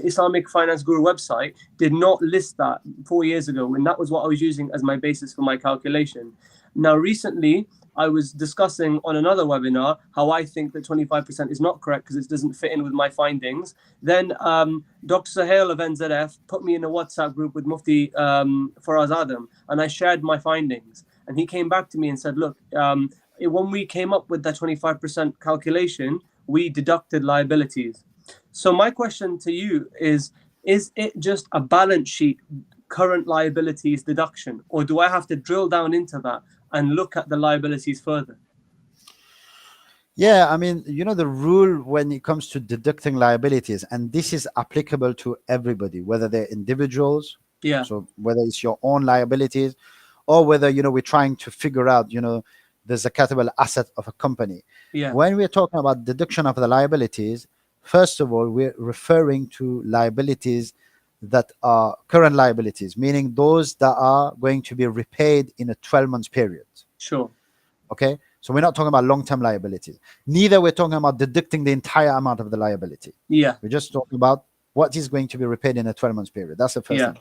Islamic Finance Guru website did not list that 4 years ago, and that was what I was using as my basis for my calculation. Now, recently, I was discussing on another webinar how I think that 25% is not correct because it doesn't fit in with my findings. Then Dr. Sahel of NZF put me in a WhatsApp group with Mufti Faraz Adam, and I shared my findings. And he came back to me and said, look, when we came up with that 25% calculation, we deducted liabilities. So my question to you is it just a balance sheet current liabilities deduction, or do I have to drill down into that and look at the liabilities further? Yeah, I mean, the rule when it comes to deducting liabilities, and this is applicable to everybody, whether they're individuals, so whether it's your own liabilities, or whether, we're trying to figure out, the zakatable asset of a company. When we're talking about deduction of the liabilities, first of all, we're referring to liabilities that are current liabilities, meaning those that are going to be repaid in a 12-month period. Sure. Okay, so we're not talking about long-term liabilities. Neither we're talking about deducting the entire amount of the liability. We're just talking about what is going to be repaid in a 12-month period. That's the first thing.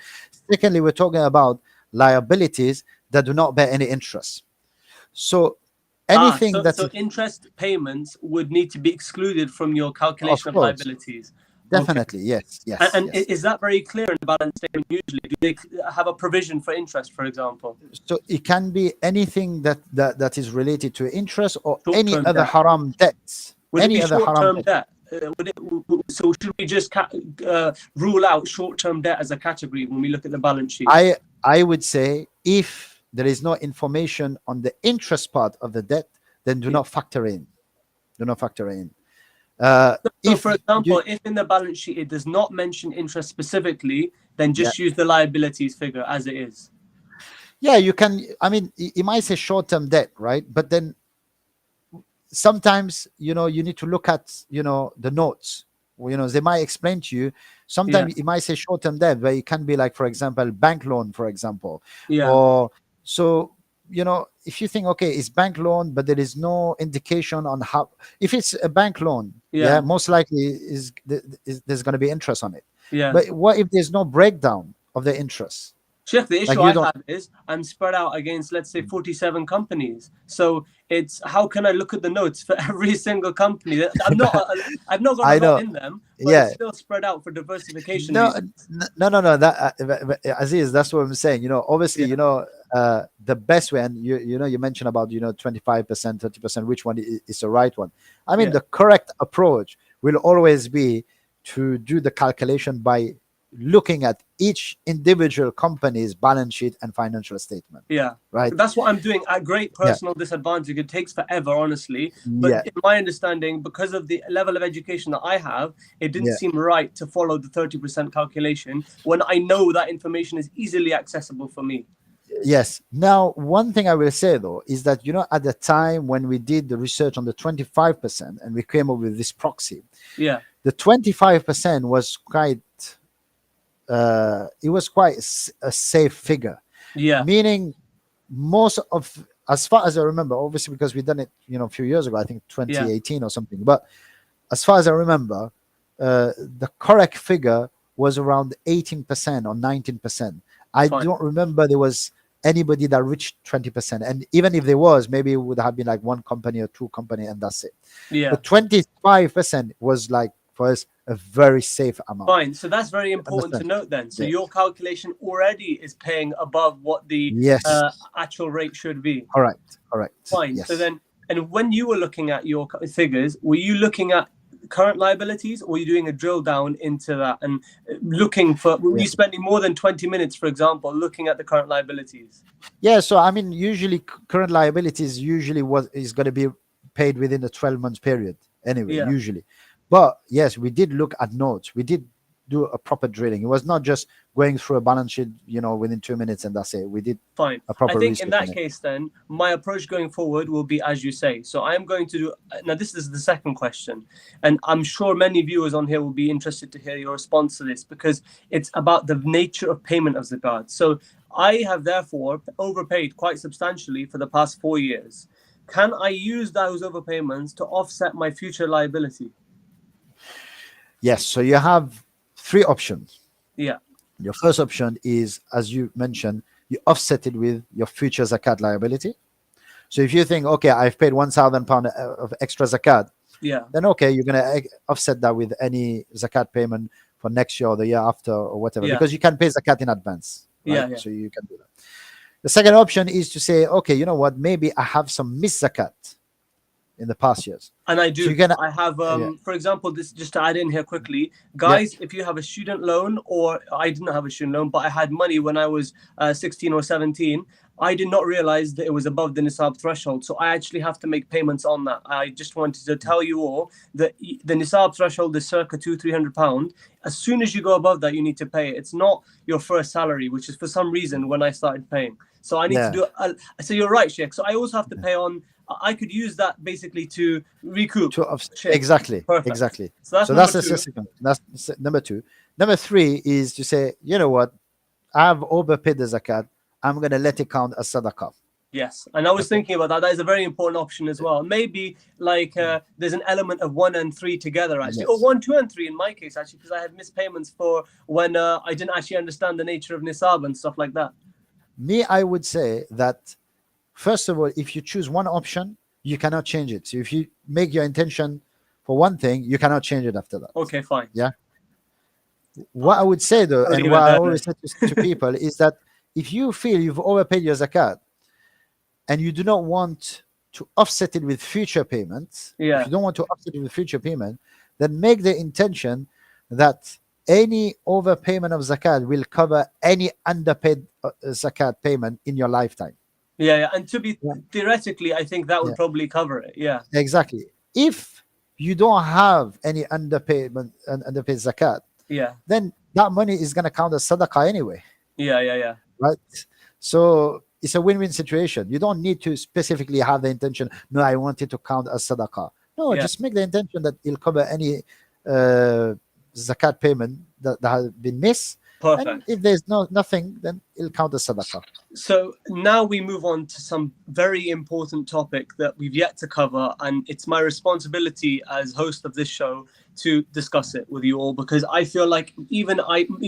Secondly, we're talking about liabilities that do not bear any interest. So anything so interest payments would need to be excluded from your calculation of liabilities. Definitely, okay. Yes. And is that very clear in the balance statement usually? Do they have a provision for interest, for example? So it can be anything that is related to interest or any other haram debts. Would it any be other haram short-term debt? So should we just rule out short-term debt as a category when we look at the balance sheet? I would say if there is no information on the interest part of the debt, then do not factor in. Do not factor in. So, If for example, you, if in the balance sheet it does not mention interest specifically, then yeah, just use the liabilities figure as it is. yeah, you can. I mean, you might say short-term debt, right? But then sometimes you need to look at the notes. Well, they might explain to you. Yeah, Sometimes it might say short-term debt, but it can be like, for example, bank loan, for example, yeah, or so. If you think, okay, it's bank loan, but there is no indication on how. If it's a bank loan, yeah, yeah, most likely there's going to be interest on it. yeah. But what if there's no breakdown of the interest? Sheikh, the Like issue you I don't. have is I'm spread out against, let's say, 47 companies. So it's how can I look at the notes for every single company? I've not got a I lot know. in them, but it's Yeah. still spread out for diversification No, reasons. no. That Aziz, that's what I'm saying. Obviously, Yeah, the best way, and you mentioned about 25%, 30%, which one is the right one. I mean, yeah, the correct approach will always be to do the calculation by looking at each individual company's balance sheet and financial statement. yeah. Right? That's what I'm doing at great Yeah. personal disadvantage. It takes forever, honestly. But Yeah. in my understanding, because of the level of education that I have, it didn't Yeah. seem right to follow the 30% calculation when I know that information is easily accessible for me. Yes. Now, one thing I will say though is that at the time when we did the research on the 25% and we came up with this proxy, Yeah, the 25% was quite a safe figure, yeah, meaning most of, as far as I remember, obviously because we done it a few years ago, I think yeah. 2018 or something, but as far as I remember, the correct figure was around 18% or 19%. I Fine. don't remember there was anybody that reached 20%, and even if there was, maybe it would have been like one company or two company, and that's it. Yeah. But 25% was like for us a very safe amount. Fine. So that's very important to Understand? note then. So Yeah. your calculation already is paying above what the Yes. actual rate should be. Correct. Correct. Fine. So Yes. then, and when you were looking at your figures, were you looking at current liabilities, or were you doing a drill down into that and looking for, were Yeah. you spending more than 20 minutes, for example, looking at the current liabilities? Yeah. So I mean, usually current liabilities usually what is going to be paid within a 12 months period anyway, Yeah. usually. But yes, we did look at notes. We did do a proper drilling. It was not just going through a balance sheet, within 2 minutes and that's it. We did Fine. a I proper think in research on that it. case, then my approach going forward will be as you say. So I am going to do now. This is the second question, and I'm sure many viewers on here will be interested to hear your response to this because it's about the nature of payment of zakat. So I have therefore overpaid quite substantially for the past 4 years. Can I use those overpayments to offset my future liability? Yes. So you have three options. Yeah. Your first option is, as you mentioned, you offset it with your future zakat liability. So if you think, okay, I've paid £1,000 of extra zakat, Yeah. then okay, you're gonna offset that with any zakat payment for next year or the year after or whatever, Yeah. because you can pay zakat in advance, right? Yeah. So you can do that. The second option is to say, okay, you know what? Maybe I have some missed zakat in the past years. And I So do. you're gonna, I have, yeah, for example, this just to add in here quickly, yeah, guys. If you have a student loan, or I didn't have a student loan, but I had money when I was 16 or 17, I did not realize that it was above the nisab threshold. So I actually have to make payments on that. I just wanted to tell you all that the nisab threshold is circa £200-300. As soon as you go above that, you need to pay it. It's not your first salary, which is for some reason when I started paying. So I need to yeah. do. So you're right, Sheikh. So I also have to pay on. I could use that basically to recoup. To offset. Shit. Exactly, Perfect. exactly. So that's So number that's the two. second. That's number two. Number three is to say, you know what? I've overpaid the zakat. I'm gonna let it count as sadaqah. Yes, and I was Okay. thinking about that. That is a very important option as well. Maybe like there's an element of 1 and 3 together actually, or Yes. 1, 2, and 3 in my case actually, because I had missed payments for when I didn't actually understand the nature of nisab and stuff like that. Me, I would say that first of all, if you choose one option, you cannot change it. So if you make your intention for one thing, you cannot change it after that. Okay, fine. Yeah. What I would say though, I'll and leave what it I there always say to people is that if you feel you've overpaid your zakat and you do not want to offset it with future payments, if Yeah. you don't want to offset it with future payment, then make the intention that any overpayment of zakat will cover any underpaid zakat payment in your lifetime. Yeah, yeah. And to be Yeah. theoretically, I think that would Yeah, probably cover it. Yeah. exactly. If you don't have any underpayment and underpaid zakat, Yeah. then that money is going to count as sadaqah anyway, Yeah, yeah, yeah. right? So it's a win-win situation. You don't need to specifically have the intention, no, I want it to count as sadaqah. No, Yeah. just make the intention that it'll cover any uh, zakat payment that has been missed. And Perfect. if there's nothing, then it'll count as sadaqah. So now we move on to some very important topic that we've yet to cover, and it's my responsibility as host of this show to discuss it with you all, because I feel like even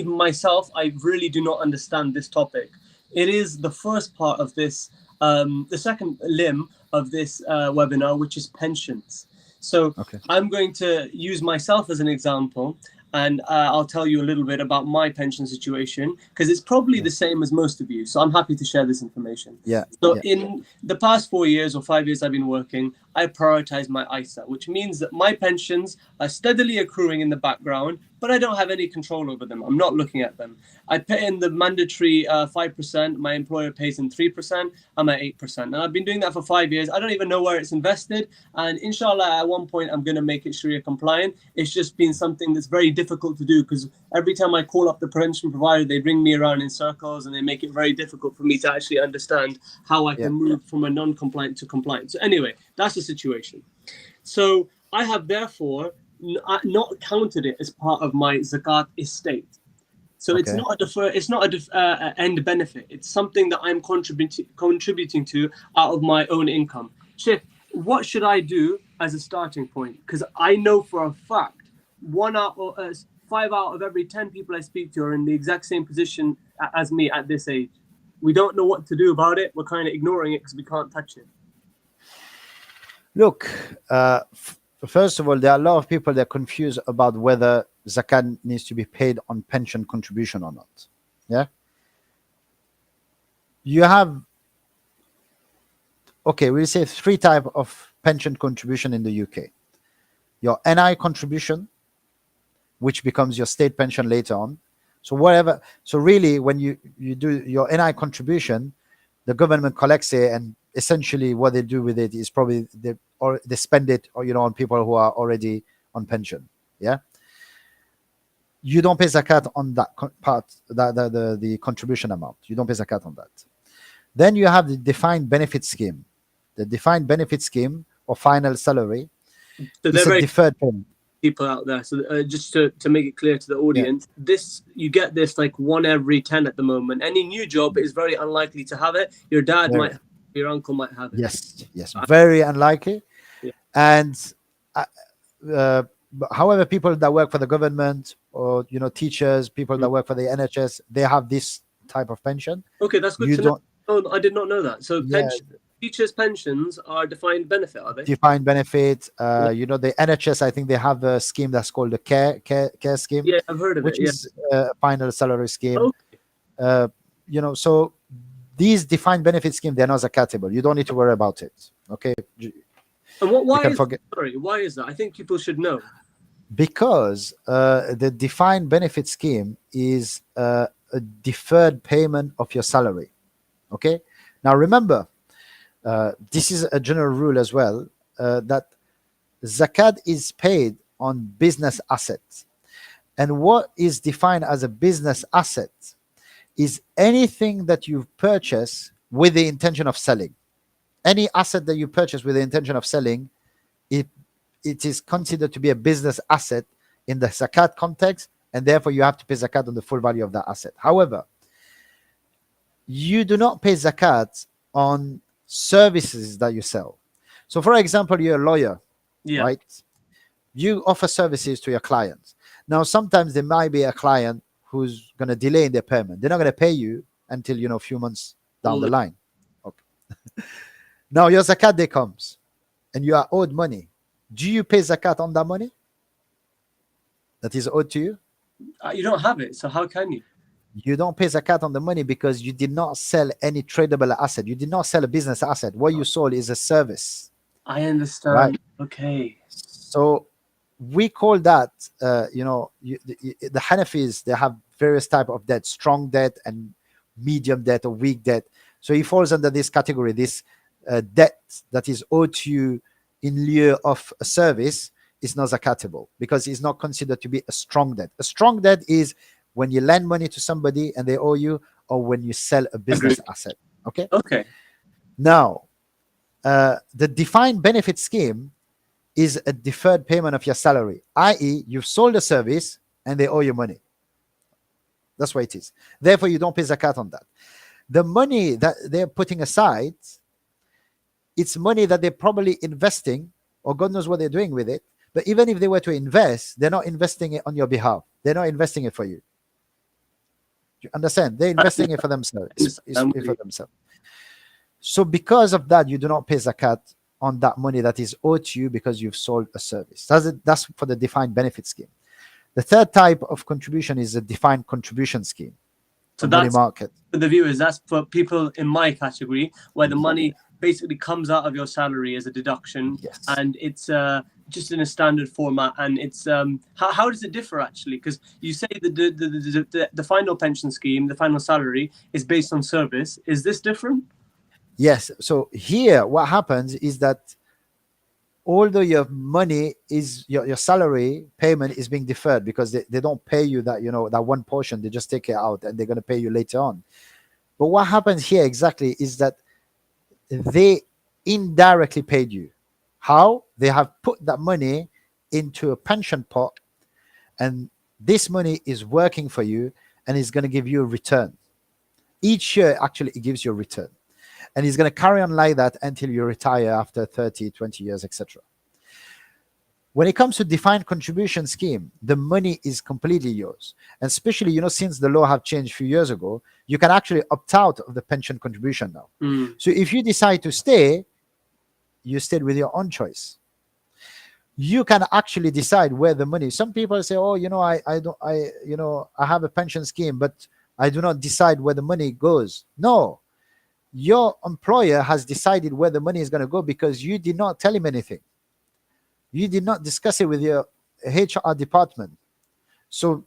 myself, I really do not understand this topic. It is the first part of this, the second limb of this webinar, which is pensions. So Okay. I'm going to use myself as an example, and I'll tell you a little bit about my pension situation, because it's probably the same as most of you. So I'm happy to share this information. Yeah. So Yeah. in the past 4 years or 5 years I've been working, I prioritize my ISA, which means that my pensions are steadily accruing in the background, but I don't have any control over them. I'm not looking at them. I pay in the mandatory 5%. My employer pays in 3%. I'm at 8%. And I've been doing that for 5 years. I don't even know where it's invested. And inshallah, at one point, I'm going to make it Sharia compliant. It's just been something that's very difficult to do, because every time I call up the pension provider, they bring me around in circles and they make it very difficult for me to actually understand how I can move from a non-compliant to compliant. So anyway, that's the situation. So I have therefore not counted it as part of my zakat estate. So it's not a defer, it's not a end benefit. It's something that I'm contributing to out of my own income. Sheikh, what should I do as a starting point? Because I know for a fact 5 out of every 10 people I speak to are in the exact same position as me at this age. We don't know what to do about it. We're kind of ignoring it because we can't touch it. Look, first of all, there are a lot of people that are confused about whether zakat needs to be paid on pension contribution or not. Yeah. You have, okay, we'll say 3 types of pension contribution in the UK. Your NI contribution, which becomes your state pension later on. So whatever. So really, when you do your NI contribution, the government collects it, and essentially what they do with it is probably they spend it, or on people who are already on pension. Yeah. You don't pay zakat on that part, the contribution amount. You don't pay zakat on that. Then you have the defined benefit scheme. The defined benefit scheme or final salary. So it's a deferred payment. People out there. So just to make it clear to the audience, you get this like 1 every 10 at the moment. Any new job is very unlikely to have it. Your dad might have it, your uncle might have it. Yes, very unlikely. Yeah. And however, people that work for the government, or teachers, people that work for the NHS, they have this type of pension. Okay, that's good to know. Oh, I did not know that. So teachers' pensions are defined benefit, are they? Defined benefit. The NHS, I think they have a scheme that's called the care scheme. Yeah, I've heard of which it. is a final salary scheme. Okay. So these defined benefit scheme, they're not zakatable. You don't need to worry about it. Okay. And why is that? I think people should know. Because the defined benefit scheme is a deferred payment of your salary. Okay. Now remember, this is a general rule as well, that zakat is paid on business assets. And what is defined as a business asset is anything that you purchase with the intention of selling. Any asset that you purchase with the intention of selling, it is considered to be a business asset in the zakat context, and therefore you have to pay zakat on the full value of that asset. However, you do not pay zakat on services that you sell. So for example, you're a lawyer, right? You offer services to your clients. Now, sometimes there might be a client who's going to delay in their payment. They're not going to pay you until, a few months down the line. Okay. Now your zakat day comes and you are owed money. Do you pay zakat on that money that is owed to you? You don't have it, so how can you? You don't pay zakat on the money because you did not sell any tradable asset. You did not sell a business asset. What you sold is a service, I right? understand. Okay. So we call that, the Hanafis, they have various type of debt, strong debt and medium debt or weak debt. So he falls under this category, this debt that is owed to you in lieu of a service is not zakatable because it's not considered to be a strong debt. A strong debt is when you lend money to somebody and they owe you, or when you sell a business Agreed. asset. Okay. Okay. Now, the defined benefit scheme is a deferred payment of your salary, i.e., you've sold a service and they owe you money. That's what it is. Therefore, you don't pay zakat on that. The money that they're putting aside, it's money that they're probably investing, or God knows what they're doing with it. But even if they were to invest, they're not investing it on your behalf. They're not investing it for you. You understand? They're investing it for themselves. It's for themselves. So because of that, you do not pay zakat on that money that is owed to you because you've sold a service. That's for the defined benefit scheme. The third type of contribution is a defined contribution scheme. So money that's market. for the viewers. That's for people in my category where the money basically comes out of your salary as a deduction, Yes. and it's just in a standard format. And it's how does it differ actually? Because you say the final pension scheme, the final salary, is based on service. Is this different? Yes. So here, what happens is that although your money is your salary payment is being deferred because they don't pay you that, that one portion, they just take it out and they're going to pay you later on. But what happens here exactly is that they indirectly paid you. How? They have put that money into a pension pot, and this money is working for you and is going to give you a return. Each year, actually, it gives you a return. And it's going to carry on like that until you retire after 30, 20 years, etc. When it comes to defined contribution scheme, the money is completely yours. And especially, since the law have changed a few years ago, you can actually opt out of the pension contribution now. So if you decide to stay, you stayed with your own choice. You can actually decide where the money. Some people say, "Oh, I have a pension scheme, but I do not decide where the money goes." No, your employer has decided where the money is going to go because you did not tell him anything. You did not discuss it with your HR department. So,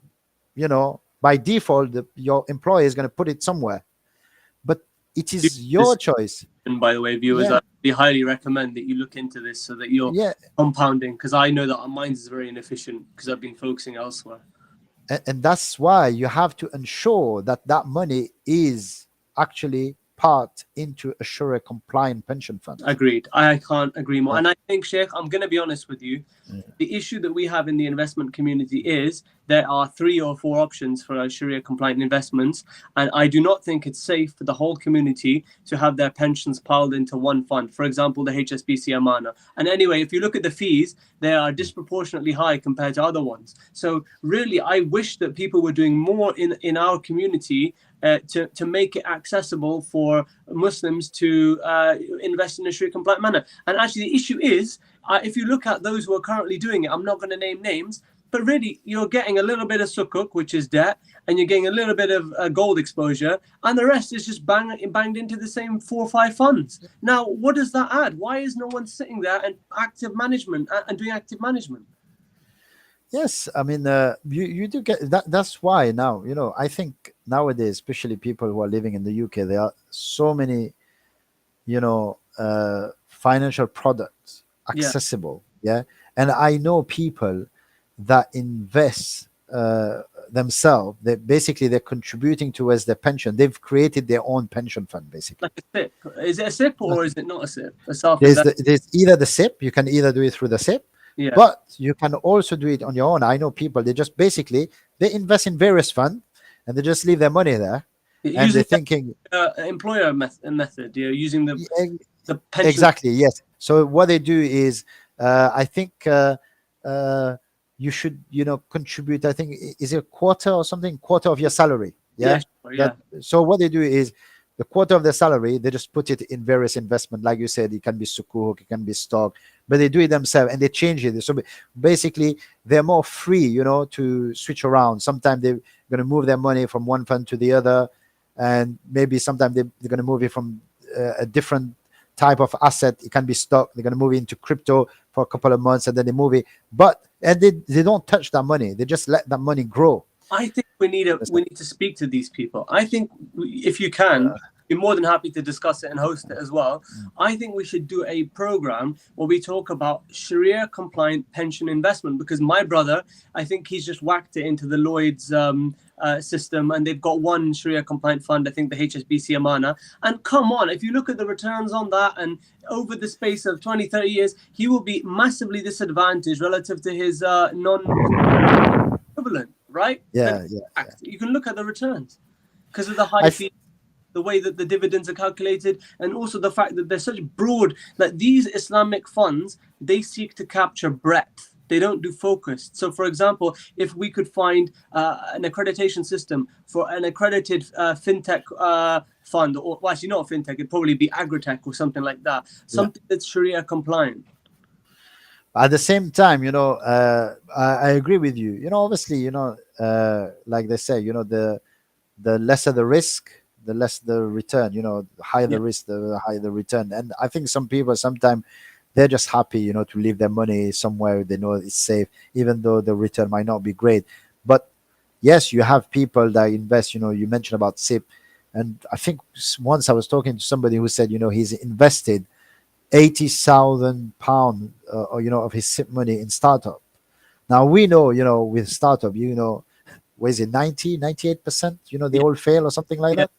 by default, your employer is going to put it somewhere. But it is your choice. And by the way, viewers, I really highly recommend that you look into this so that you're compounding, because I know that mine is very inefficient because I've been focusing elsewhere. And that's why you have to ensure that that money is actually part into a Sharia compliant pension fund. Agreed. I can't agree more. And I think, Sheikh, I'm going to be honest with you. The issue that we have in the investment community is there are 3 or 4 options for Sharia compliant investments. And I do not think it's safe for the whole community to have their pensions piled into one fund. For example, the HSBC Amana. And anyway, if you look at the fees, they are disproportionately high compared to other ones. So really, I wish that people were doing more in our community to make it accessible for Muslims to invest in a Sharia compliant manner. And actually, the issue is, if you look at those who are currently doing it, I'm not going to name names, but really, you're getting a little bit of sukuk, which is debt, and you're getting a little bit of gold exposure, and the rest is just banged into the same 4 or 5 funds. Now, what does that add? Why is no one sitting there and active management and doing active management? Yes, I mean, you do get that. That's why now, I think nowadays, especially people who are living in the UK, there are so many, financial products accessible. Yeah. And I know people that invest themselves. They're contributing towards their pension. They've created their own pension fund, basically. Like a SIP. Is it a SIP or is it not a SIP? There's either the SIP. You can either do it through the SIP. Yeah. But you can also do it on your own. I know people, they just basically, they invest in various funds and they just leave their money there. And they're thinking... employer method, using the pension. Exactly, yes. So what they do is, I think you should, contribute, I think, is it a quarter or something? Quarter of your salary. Yeah. So what they do is, the quarter of their salary, they just put it in various investment. Like you said, it can be sukuk, it can be stock, but they do it themselves and they change it. So basically, they're more free, to switch around. Sometimes they're going to move their money from one fund to the other, and maybe sometimes they're going to move it from a different type of asset. It can be stock. They're going to move it into crypto for a couple of months, and then they move it. And they don't touch that money. They just let that money grow. I think we need to speak to these people. I think if you can, be more than happy to discuss it and host it as well. I think we should do a program where we talk about Sharia compliant pension investment, because my brother, I think he's just whacked it into the Lloyd's system, and they've got one Sharia compliant fund, I think the HSBC Amana. And come on, if you look at the returns on that, and over the space of 20, 30 years, he will be massively disadvantaged relative to his non-equivalent. Right? Yeah. You can look at the returns because of the high fee, the way that the dividends are calculated, and also the fact that they're such broad. Like these Islamic funds, they seek to capture breadth. They don't do focused. So, for example, if we could find an accreditation system for an accredited fintech fund, or well, actually not fintech, it'd probably be agritech or something like that, something that's Sharia compliant. At the same time, I agree with you. Obviously, like they say, the lesser the risk, the less the return. The higher the risk, the higher the return. And I think some people sometimes they're just happy, to leave their money somewhere they know it's safe, even though the return might not be great. But yes, you have people that invest. You mentioned about SIP, and I think once I was talking to somebody who said, he's invested £80,000 of his SIP money in startup. Now we know, with startup, what is it, 98%, they all fail or something like that.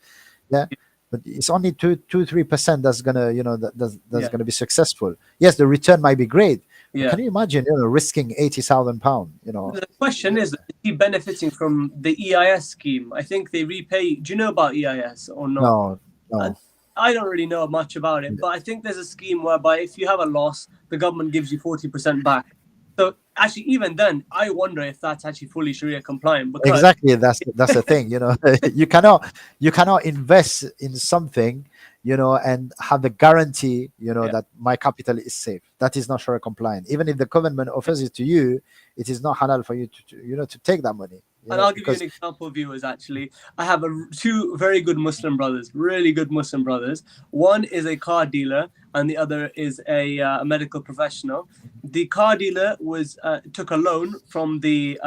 Yeah. But it's only 3% that's gonna, that's gonna be successful. Yes, the return might be great. Yeah. Can you imagine, risking £80,000? The question is he benefiting from the EIS scheme? I think they repay. Do you know about EIS or not? No. I don't really know much about it, but I think there's a scheme whereby if you have a loss, the government gives you 40% back. So actually, even then, I wonder if that's actually fully Sharia compliant. Because exactly, that's the thing. you cannot invest in something, and have the guarantee, that my capital is safe. That is not Sharia compliant. Even if the government offers it to you, it is not halal for you to take that money. And I'll give you an example, viewers, actually. I have two very good Muslim brothers, really good Muslim brothers. One is a car dealer and the other is a medical professional. The car dealer took a loan from the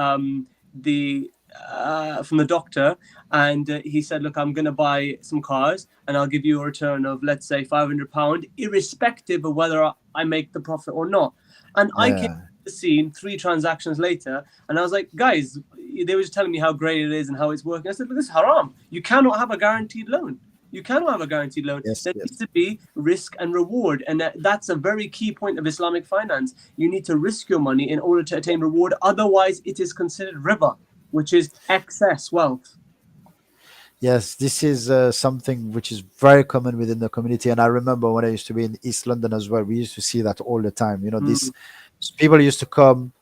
doctor, and he said, look, I'm going to buy some cars and I'll give you a return of, let's say, £500, irrespective of whether I make the profit or not. And I came to the scene 3 transactions later, and I was like, guys, they were just telling me how great it is and how it's working. I said, but this is haram. You cannot have a guaranteed loan. Yes, there needs to be risk and reward. And that's a very key point of Islamic finance. You need to risk your money in order to attain reward. Otherwise, it is considered riba, which is excess wealth. Yes, this is something which is very common within the community. And I remember when I used to be in East London as well, we used to see that all the time. These people used to come,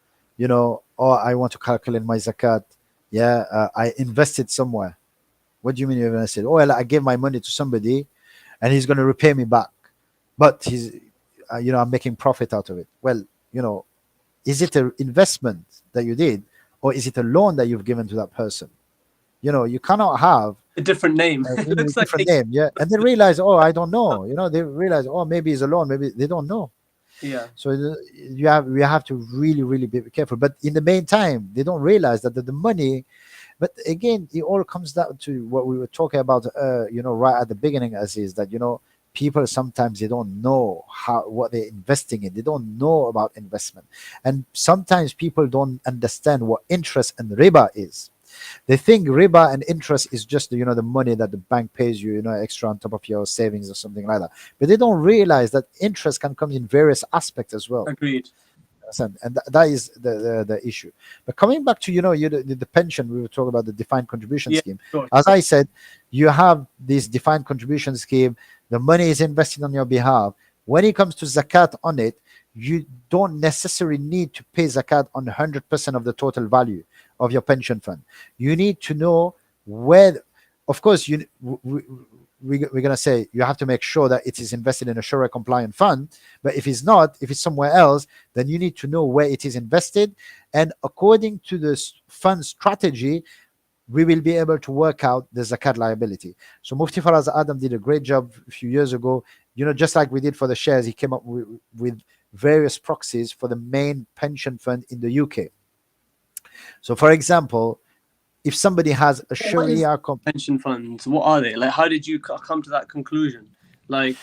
oh, I want to calculate my zakat. I invested somewhere. What do you mean you invested? Oh, well, I gave my money to somebody and he's going to repay me back. But he's, I'm making profit out of it. Well, is it an investment that you did, or is it a loan that you've given to that person? You cannot have a different name. It looks like a different name. Yeah. And they realize, oh, I don't know. They realize, oh, maybe it's a loan. Maybe they don't know. Yeah. So we have to really, really be careful. But in the meantime, they don't realize that the money. But again, it all comes down to what we were talking about, right at the beginning, Aziz, that people sometimes they don't know what they're investing in. They don't know about investment, and sometimes people don't understand what interest and riba is. They think riba and interest is just the money that the bank pays you, extra on top of your savings or something like that. But they don't realize that interest can come in various aspects as well. Agreed. And that is the issue. But coming back to the pension, we were talking about the defined contribution scheme. Sure. As I said, you have this defined contribution scheme. The money is invested on your behalf. When it comes to zakat on it, you don't necessarily need to pay zakat on 100% of the total value of your pension fund. You need to know where, of course, we're going to say you have to make sure that it is invested in a Sharia compliant fund. But if it's not, if it's somewhere else, then you need to know where it is invested. And according to the fund strategy, we will be able to work out the zakat liability. So Mufti Faraz Adam did a great job a few years ago. Just like we did for the shares, he came up with various proxies for the main pension fund in the UK. So, for example, if somebody has a Sharia pension funds, what are they? Like, how did you come to that conclusion? Like,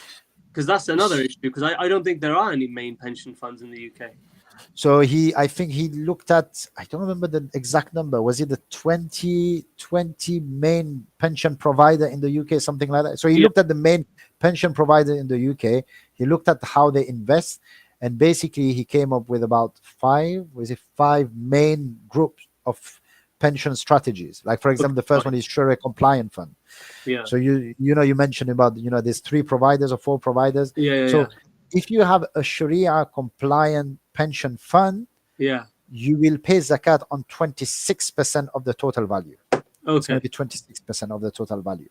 because that's another issue. Because I don't think there are any main pension funds in the UK. So I think he looked at, I don't remember the exact number. Was it the 20 main pension provider in the UK, something like that? So he looked at the main pension provider in the UK. He looked at how they invest, and basically he came up with about five main groups of pension strategies. Like, for example, the first one is Sharia compliant fund. Yeah. So you mentioned about there's 3 providers or 4 providers. So if you have a Sharia compliant pension fund, you will pay zakat on 26% of the total value. It's going to be 26% of the total value.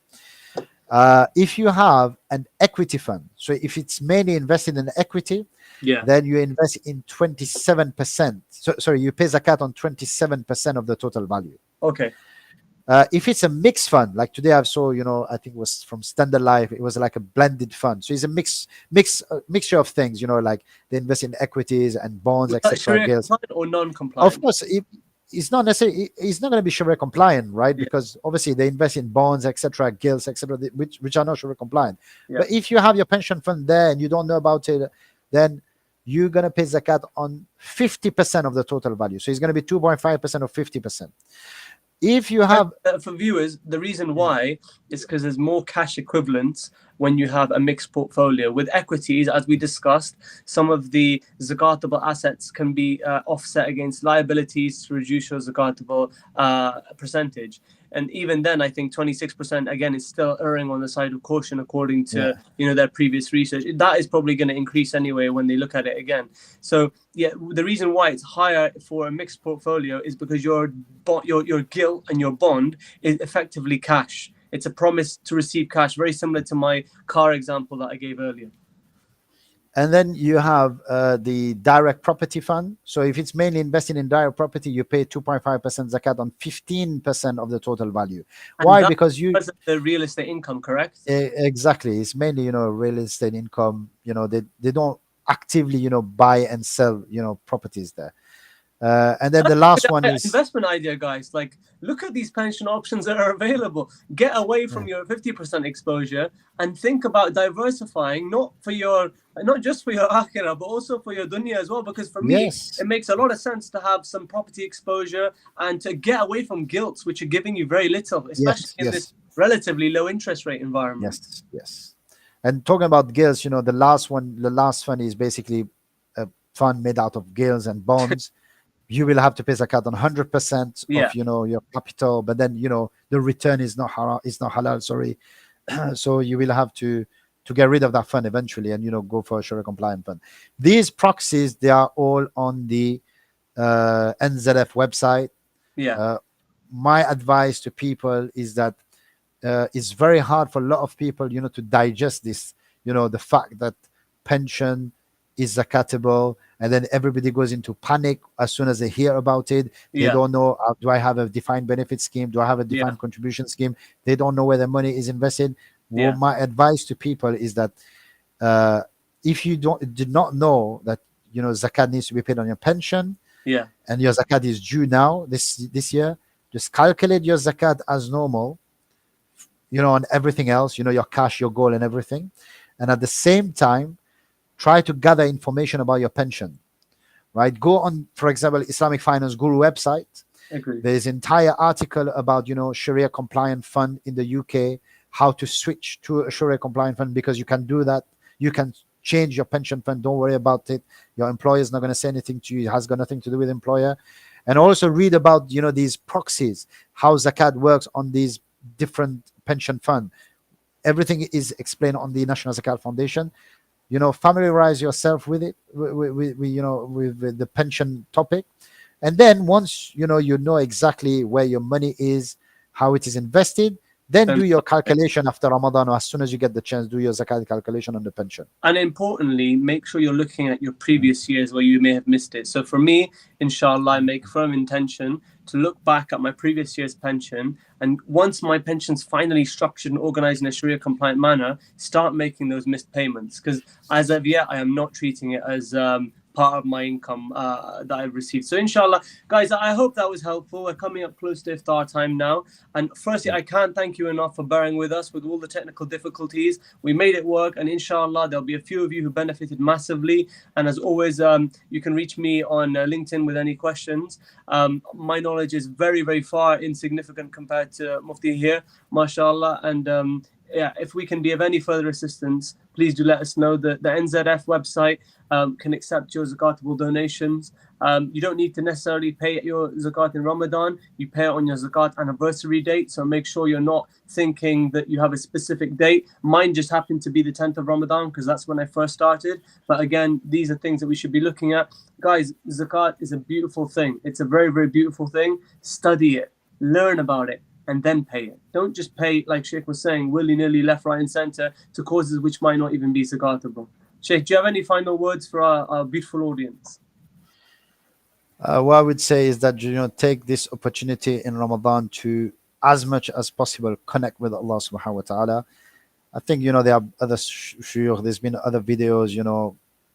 If you have an equity fund, so if it's mainly invested in equity, then you invest in 27%. Sorry, you pay zakat on 27% of the total value. Okay. If it's a mixed fund, like today I saw, I think it was from Standard Life, it was like a blended fund. So it's a mixture of things, like they invest in equities and bonds, etc. Or non-compliant? Of course, it's not necessarily. It's not going to be Sharia compliant, right? Because obviously they invest in bonds, etc., gilts, etc., which are not Sharia compliant. But if you have your pension fund there and you don't know about it, then you're going to pay zakat on 50% of the total value. So it's going to be 2.5% of 50%. If you have, for viewers, the reason why is because there's more cash equivalents when you have a mixed portfolio. With equities, as we discussed, some of the zakatable assets can be offset against liabilities to reduce your zakatable percentage. And even then, I think 26% again is still erring on the side of caution, according to their previous research. That is probably going to increase anyway when they look at it again. So the reason why it's higher for a mixed portfolio is because your gilt and your bond is effectively cash. It's a promise to receive cash, very similar to my car example that I gave earlier. And then you have the direct property fund. So if it's mainly invested in direct property, you pay 2.5% zakat on 15% of the total value. And why? Because the real estate income, correct? Exactly. It's mainly, real estate income. They don't actively, buy and sell, properties there. And then the last one is investment idea, guys. Like, look at these pension options that are available. Get away from your 50% exposure and think about diversifying, not just for your akhirah, but also for your dunya as well. Because for me, it makes a lot of sense to have some property exposure and to get away from gilts, which are giving you very little, especially in this relatively low interest rate environment. Yes. And talking about gilts, the last fund is basically a fund made out of gilts and bonds. You will have to pay zakat on 100% of your capital, but then the return is not halal. Sorry, so you will have to get rid of that fund eventually, and go for a Sharia compliant fund. These proxies, they are all on the NZF website. My advice to people is that it's very hard for a lot of people, to digest this. The fact that pension is zakatable, and then everybody goes into panic as soon as they hear about it. They don't know, do I have a defined benefit scheme? Do I have a defined contribution scheme? They don't know where their money is invested. Well, my advice to people is that if you did not know that zakat needs to be paid on your pension, and your zakat is due now this year, just calculate your zakat as normal, on everything else, your cash, your goal, and everything, and at the same time try to gather information about your pension, right? Go on, for example, Islamic Finance Guru website. There's an entire article about, Sharia compliant fund in the UK, how to switch to a Sharia compliant fund, because you can do that. You can change your pension fund. Don't worry about it. Your employer is not going to say anything to you. It has got nothing to do with employer. And also read about, these proxies, how zakat works on these different pension fund. Everything is explained on the National Zakat Foundation. Familiarize yourself with it, with the pension topic. And then once, you know exactly where your money is, how it is invested, Then do your calculation after Ramadan, or as soon as you get the chance, do your zakat calculation on the pension. And importantly, make sure you're looking at your previous years where you may have missed it. So for me, inshallah, I make firm intention to look back at my previous year's pension, and once my pension's finally structured and organized in a Sharia compliant manner, start making those missed payments. Because as of yet, I am not treating it as part of my income that I've received. So inshallah, guys, I hope that was helpful. We're coming up close to iftar time now. And firstly, I can't thank you enough for bearing with us with all the technical difficulties. We made it work, and inshallah, there'll be a few of you who benefited massively. And as always, you can reach me on LinkedIn with any questions. My knowledge is very, very far insignificant compared to Mufti here, mashallah. And yeah, if we can be of any further assistance, please do let us know. The NZF website can accept your zakatable donations. You don't need to necessarily pay your zakat in Ramadan. You pay it on your zakat anniversary date. So make sure you're not thinking that you have a specific date. Mine just happened to be the 10th of Ramadan because that's when I first started. But again, these are things that we should be looking at. Guys, zakat is a beautiful thing. It's a very, very beautiful thing. Study it, learn about it, and then pay it. Don't just pay, like Sheikh was saying, willy-nilly, left, right, and center to causes which might not even be zakatable. Sheikh, do you have any final words for our beautiful audience? What I would say is that, take this opportunity in Ramadan to, as much as possible, connect with Allah subhanahu wa ta'ala. I think, there are other shuyukh, there's been other videos,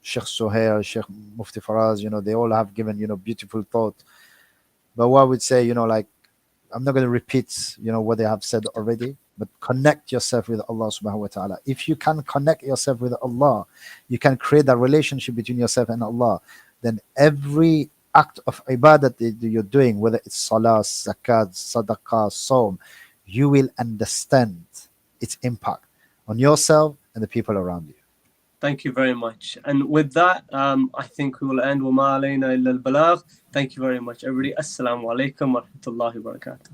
Sheikh Suhail, Sheikh Mufti Faraz, they all have given, beautiful thought. But what I would say, I'm not going to repeat, what they have said already, but connect yourself with Allah subhanahu wa ta'ala. If you can connect yourself with Allah, you can create that relationship between yourself and Allah. Then every act of ibadat that you're doing, whether it's salah, zakat, sadaqah, sawm, you will understand its impact on yourself and the people around you. Thank you very much. And with that, I think we will end. وَمَا عَلَيْنَا إِلَّا الْبَلَاغُ. Thank you very much, everybody. Assalamu alaikum wa rahmatullahi wa barakatuh.